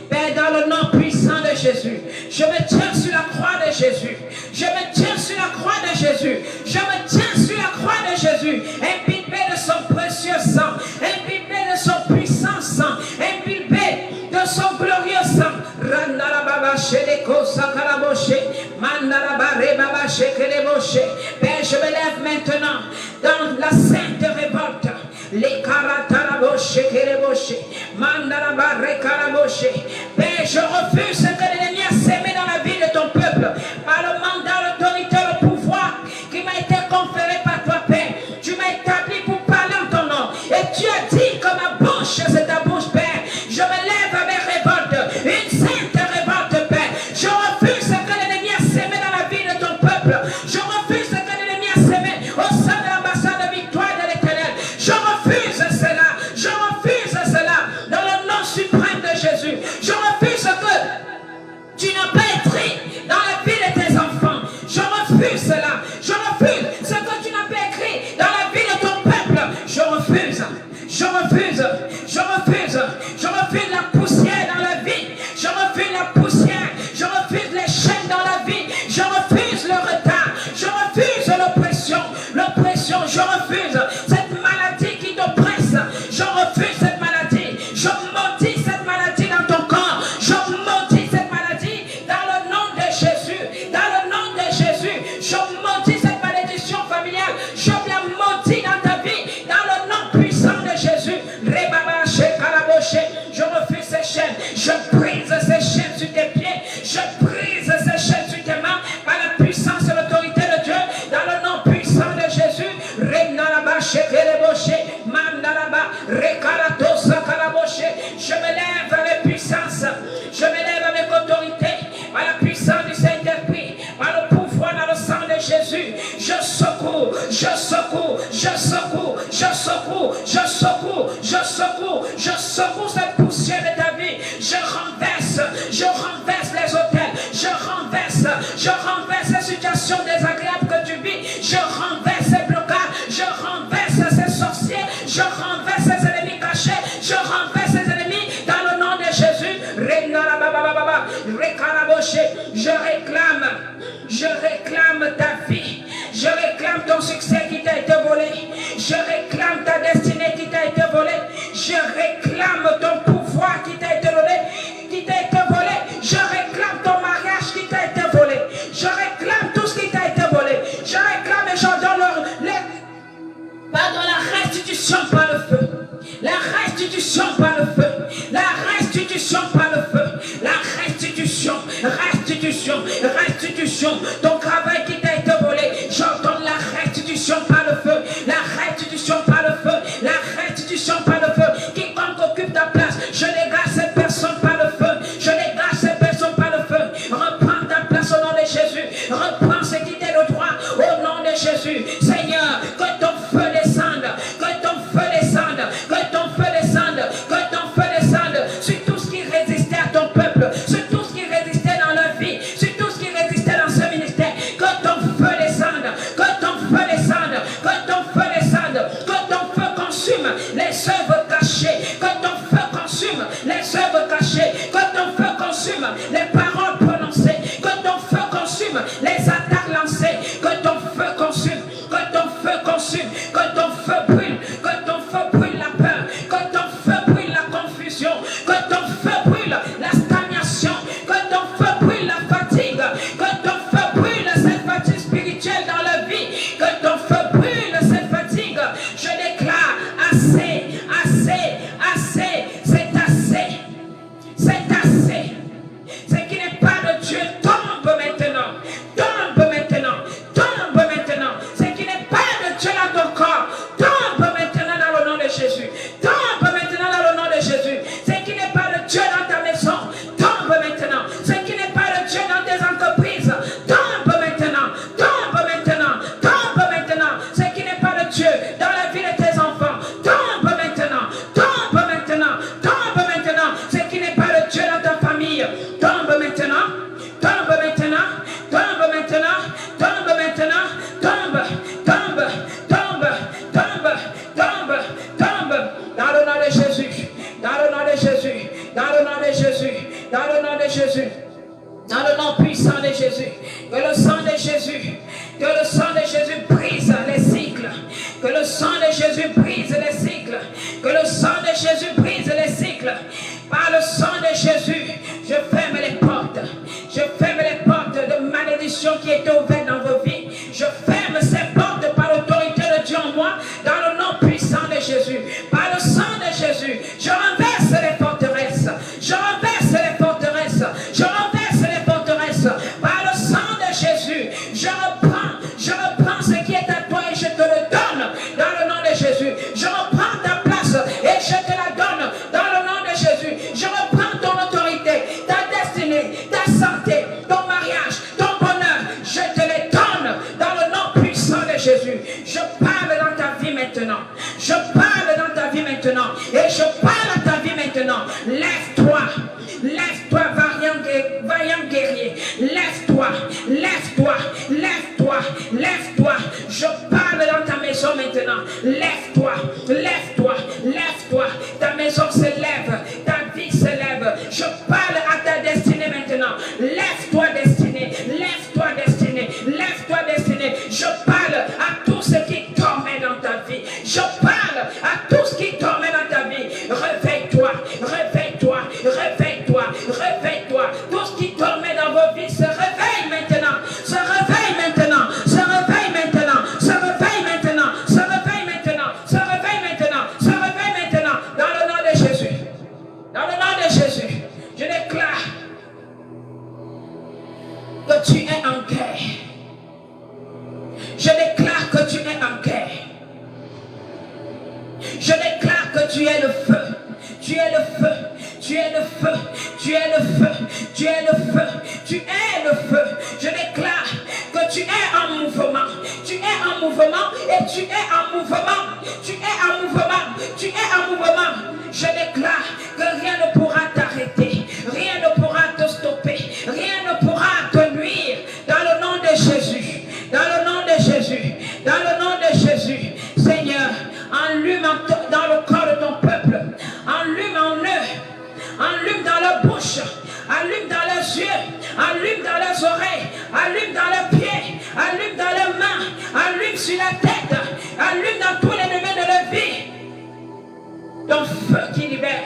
Père, dans le nom puissant de Jésus, je me tiens sur la croix de Jésus. Je me tiens sur la croix de Jésus. Je me tiens sur la croix de Jésus. Imbibé de son précieux sang. Imbibé de son puissant sang. Imbibé de son glorieux sang. Randarababa sheleko sakaraboshe. Mandarabare baba shekeleboshe. Père, je me lève maintenant dans la sainte révolte. Les karataraboshe keleboshe. Mandarabare karaboshe. Père, je refuse ce que l'ennemi a sémé dans la vie de ton peuple. Par le mandat, l'autorité, le pouvoir qui m'a été conféré par toi, Père. Tu m'as établi pour parler en ton nom. Et tu as dit que ma bouche, c'est ta bouche, Père. Je me lève avec révolte. Une sainte révolte, Père. Je refuse ce que l'ennemi a sémé dans la vie de ton peuple. Je refuse ce que l'ennemi a sémé au sein de l'ambassade de victoire de l'Éternel. Je refuse cela. Je refuse cela. Dans le nom suprême de Jésus. Je refuse que tu n'as pas écrit dans la vie de tes enfants. Je refuse cela. Je refuse ce que tu n'as pas écrit dans la vie de ton peuple. Je refuse. Je refuse. Je refuse. Je refuse la poussière dans la vie. Je refuse la poussière. Je refuse les chaînes dans la vie. Je refuse le retard. Je refuse l'oppression. L'oppression. Je refuse cette maladie qui t'oppresse. Je refuse cette maladie. Je maudis cette maladie dans ton corps. Je maudis cette maladie dans le nom de Jésus. Dans le nom de Jésus. Je maudis cette maladie je secoue cette poussière de ta vie. Je renverse les hôtels, je renverse les situations désagréables que tu vis, je renverse ces blocages, je renverse ces sorciers, je renverse ces ennemis cachés, je renverse ces ennemis dans le nom de Jésus. Je réclame ta vie, je réclame ton succès qui t'a été volé, je réclame ta destinée qui t'a été volée, je réclame ton pouvoir qui t'a été volé, je réclame ton mariage qui t'a été volé, je réclame tout ce qui t'a été volé, je réclame et j'ordonne pardon, la restitution par le feu, la restitution par le feu, la restitution par le feu, la restitution, ton travail qui t'a été volé, j'ordonne la restitution par le feu, la restitution par le feu, la restitution par le feu, quiconque occupe ta place, je dégage cette personne par le feu, je dégage cette personne par le feu, reprends ta place au nom de Jésus, reprends ce qui t'est le droit au nom de Jésus, Seigneur, que ton feu descende, que ton feu descende, que ton feu descende, que ton feu descende sur tout ce qui résistait à ton peuple, sur tout ce qui résistait dans leur vie, sur tout ce qui résistait dans ce ministère, que ton feu descende, que ton feu descende, que ton feu descende, que ton feu consume les œuvres cachées, que ton feu consume les œuvres cachées, que ton feu consume les paroles prononcées, que ton feu consume les attaques lancées, que ton feu consume, que ton feu consume, que ton feu brûle, que ton feu brûle la peur, que ton feu brûle la confusion, que ton feu brûle la stagnation, que ton feu brûle la fatigue, que ton feu brûle cette fatigue spirituelle dans la vie, que ton feu brûle cette fatigue. Je déclare assez, c'est assez, c'est assez. Ce qui n'est pas de Dieu tombe maintenant, tombe maintenant, tombe maintenant. Ce qui n'est pas de Dieu dans ton corps tombe maintenant dans le nom de Jésus, tombe maintenant dans le nom de Jésus. Ce qui n'est pas de Dieu dans ta maison tombe maintenant, ce qui n'est pas de Dieu dans tes entreprises tombe maintenant, tombe maintenant, tombe maintenant. Ce qui n'est pas de Dieu dans la vie de tes enfants tombe maintenant, tombe maintenant, tombe maintenant. Ce qui n'est pas de Dieu dans ta famille tombe maintenant, tombe maintenant, tombe maintenant, tombe maintenant, tombe, tombe, tombe, tombe, tombe, tombe, dans le nom de Jésus, dans le nom de Jésus, dans le nom de Jésus, dans le nom de Jésus, dans le nom puissant de Jésus, que le sang de Jésus, que le sang de Jésus brise les cycles, que le sang de Jésus brise les cycles, que le sang de Jésus brise les cycles. Par le sang de Jésus, je ferme les portes, je ferme les portes de malédiction qui étaient ouvertes dans vos vies. Je ferme ces portes par l'autorité de Dieu en moi, dans le nom puissant de Jésus. Par le sang de Jésus, je renverse les forteresses, je renverse les forteresses, je renverse les forteresses. Par le sang de Jésus, je reprends ce qui est à toi et je te le donne dans le nom de Jésus. Je reprends ta place et je te la donne dans le nom de Jésus. Je reprends ton autorité, ta destinée, ta santé, ton mariage, ton bonheur. Je te les donne dans le nom puissant de Jésus. Je parle dans ta vie maintenant. Je parle dans ta vie maintenant. Et je parle à ta vie maintenant. Lève-toi. Lève-toi, vaillant guerrier. Lève-toi, lève-toi, lève-toi, lève-toi. Je parle dans ta maison maintenant. Lève-toi, lève-toi, lève-toi. Ta maison se lève, ta vie se lève. Je parle à ta destinée maintenant. Lève-toi, destinée, lève-toi, destinée, lève-toi, destinée. Je parle à tout ce qui dormait dans ta vie. Je parle à tout ce qui dormait dans ta vie. Réveille-toi, réveille-toi, réveille-toi, réveille-toi. Tout ce qui dormait dans vos vies se réveille maintenant, se réveille maintenant, se réveille maintenant, se réveille maintenant, se réveille maintenant, se réveille maintenant, se réveille maintenant, dans le nom de Jésus. Dans le nom de Jésus, je déclare que tu es en guerre. Je déclare que tu es en guerre. Je déclare que tu es le feu. Tu es le feu. Tu es le feu. Tu es le feu. Tu es le feu. Tu es le feu. Je déclare que tu es en mouvement. Tu es en mouvement et tu es en mouvement. Tu es en mouvement. Tu es en leurs oreilles, allume dans leurs pieds, allume dans leurs mains, allume sur la tête, allume dans tous les domaines de leur vie. Ton feu qui libère,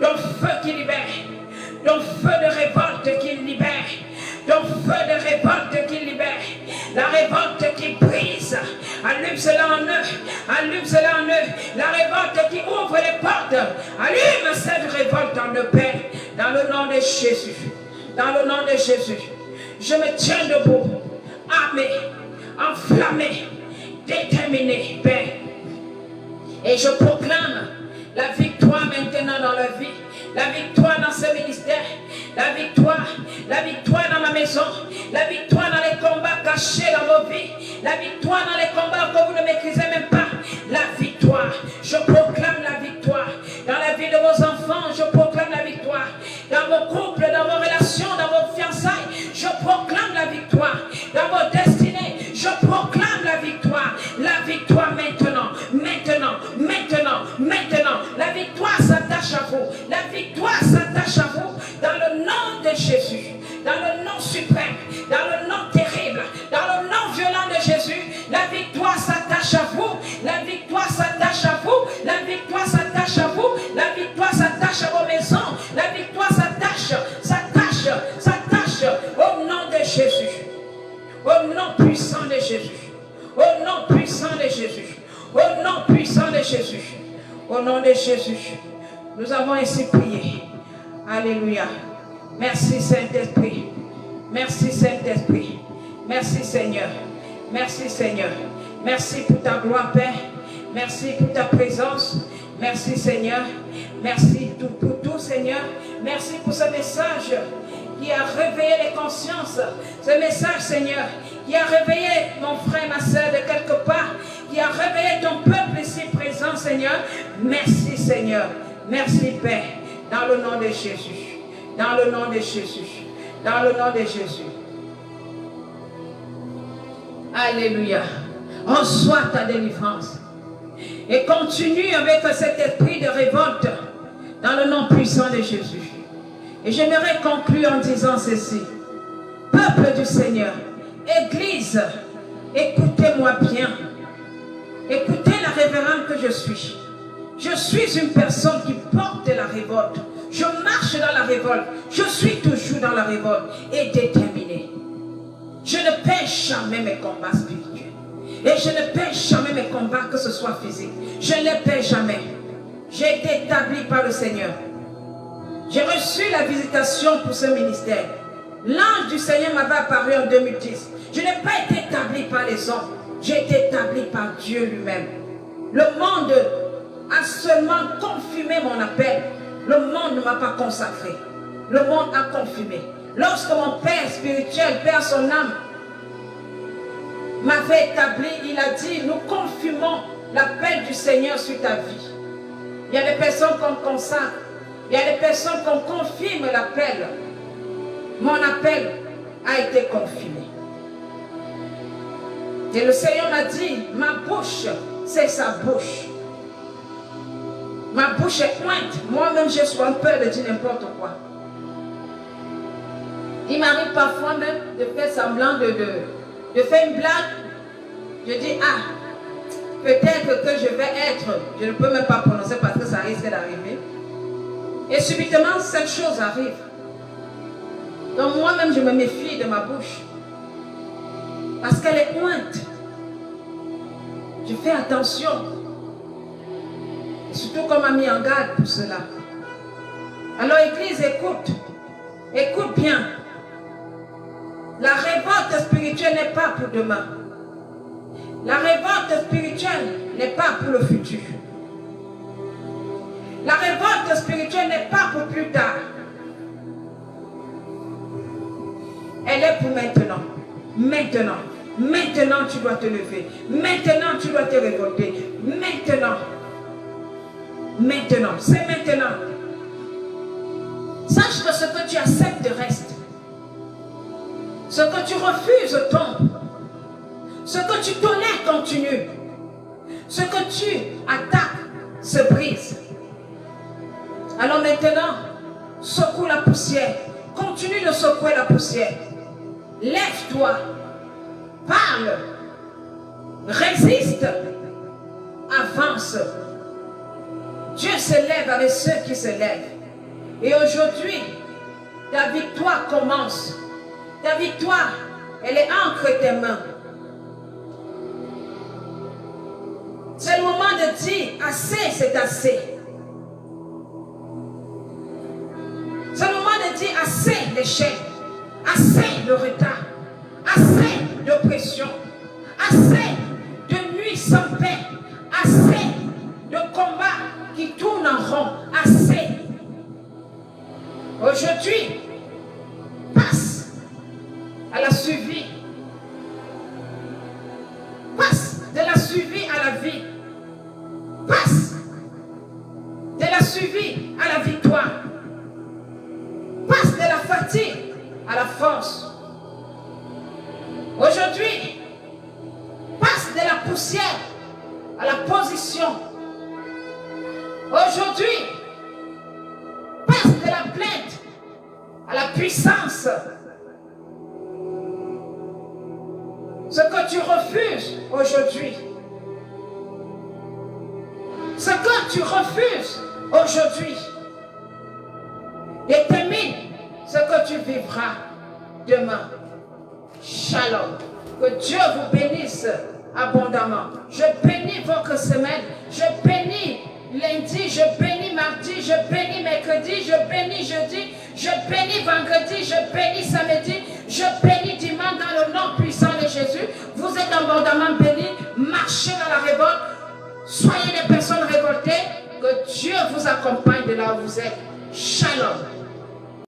ton feu qui libère, ton feu de révolte qui libère, ton feu de révolte qui libère, la révolte qui brise. Allume cela en eux, allume cela en eux, la révolte qui ouvre les portes. Allume cette révolte en eux, Père, dans le nom de Jésus, dans le nom de Jésus. Je me tiens debout, armé, enflammé, déterminé, Père. Et je proclame la victoire maintenant dans leur vie, la victoire dans ce ministère, la victoire dans ma maison, la victoire dans les combats cachés dans vos vies, la victoire dans les combats que vous ne maîtrisez même pas, la victoire. Je proclame la victoire dans la vie de vos enfants, je proclame la victoire dans vos couples, dans vos relations, dans vos fiançailles, je proclame la victoire dans vos destinées, je proclame la victoire maintenant, maintenant, maintenant, maintenant. La victoire s'attache à vous, la victoire s'attache à vous dans le nom de Jésus, dans le nom suprême, dans le nom terrible, dans le nom violent de Jésus. La victoire s'attache à vous, la victoire s'attache à vous, la victoire s'attache à vous, la victoire s'attache à vos maisons, la victoire s'attache au nom de Jésus, au nom puissant de Jésus, au nom puissant de Jésus, au nom puissant de Jésus, au nom de Jésus. Nous avons ainsi prié. Alléluia. Merci Saint-Esprit. Merci Saint-Esprit. Merci Seigneur. Merci Seigneur. Merci pour ta gloire, Père. Merci pour ta présence. Merci Seigneur. Merci pour tout, Seigneur. Merci pour ce message qui a réveillé les consciences. Ce message, Seigneur, qui a réveillé mon frère, ma soeur de quelque part, qui a réveillé ton peuple ici présent, Seigneur. Merci Seigneur. Merci Père. Dans le nom de Jésus. Dans le nom de Jésus. Dans le nom de Jésus. Alléluia. Reçois ta délivrance. Et continue avec cet esprit de révolte dans le nom puissant de Jésus. Et j'aimerais conclure en disant ceci. Peuple du Seigneur, Église, écoutez-moi bien. Écoutez la révérende que je suis. Je suis une personne qui porte la révolte. Je marche dans la révolte. Je suis toujours dans la révolte et déterminé. Je ne perds jamais mes combats spirituels. Et je ne perds jamais mes combats, que ce soit physique. Je ne les perds jamais. J'ai été établi par le Seigneur. J'ai reçu la visitation pour ce ministère. L'ange du Seigneur m'avait apparu en 2010. Je n'ai pas été établi par les hommes. J'ai été établi par Dieu lui-même. Le monde a seulement confirmé mon appel. Le monde ne m'a pas consacré. Le monde a confirmé. Lorsque mon Père spirituel, Père son âme, m'avait établi, il a dit, nous confirmons l'appel du Seigneur sur ta vie. Il y a des personnes qu'on consacre. Il y a des personnes qu'on confirme l'appel. Mon appel a été confirmé. Et le Seigneur m'a dit, ma bouche, c'est sa bouche. Ma bouche est pointe. Moi-même, j'ai souvent peur de dire n'importe quoi. Il m'arrive parfois même de faire semblant de faire une blague. Je dis, peut-être que je vais être, je ne peux même pas prononcer parce que ça risque d'arriver. Et subitement, cette chose arrive. Donc moi-même, je me méfie de ma bouche. Parce qu'elle est pointe. Je fais attention. Et surtout qu'on m'a mis en garde pour cela. Alors Église, écoute. Écoute bien. La révolte spirituelle n'est pas pour demain. La révolte spirituelle n'est pas pour le futur. La révolte spirituelle n'est pas pour plus tard. Elle est pour maintenant. Maintenant. Maintenant, tu dois te lever. Maintenant, tu dois te révolter. Maintenant. Maintenant. C'est maintenant. Sache que ce que tu acceptes reste. Ce que tu refuses tombe. Ce que tu tolères continue. Ce que tu attaques se brise. Alors maintenant, secoue la poussière. Continue de secouer la poussière. Lève-toi. Parle. Résiste. Avance. Dieu se lève avec ceux qui se lèvent. Et aujourd'hui, ta victoire commence. Ta victoire, elle est entre tes mains. C'est le moment de dire, assez, c'est assez. C'est le moment de dire, assez l'échec, assez de retard, assez d'oppression, assez de nuits sans paix, assez de combats qui tournent en rond, assez. Aujourd'hui, passe à la survie. Passe de la survie à la vie. Passe de la survie à la victoire. Passe de la fatigue à la force. Aujourd'hui, passe de la poussière à la position. Aujourd'hui, passe de la plainte à la puissance. Ce que tu refuses aujourd'hui, ce que tu refuses aujourd'hui, détermine ce que tu vivras demain. Shalom. Que Dieu vous bénisse abondamment. Je bénis votre semaine. Je bénis lundi, je bénis mardi, je bénis mercredi, je bénis jeudi, je bénis vendredi, je bénis samedi, je bénis dimanche dans le nom puissant de Jésus. Vous êtes abondamment bénis. Marchez dans la révolte. Soyez des personnes révoltées. Que Dieu vous accompagne de là où vous êtes. Shalom.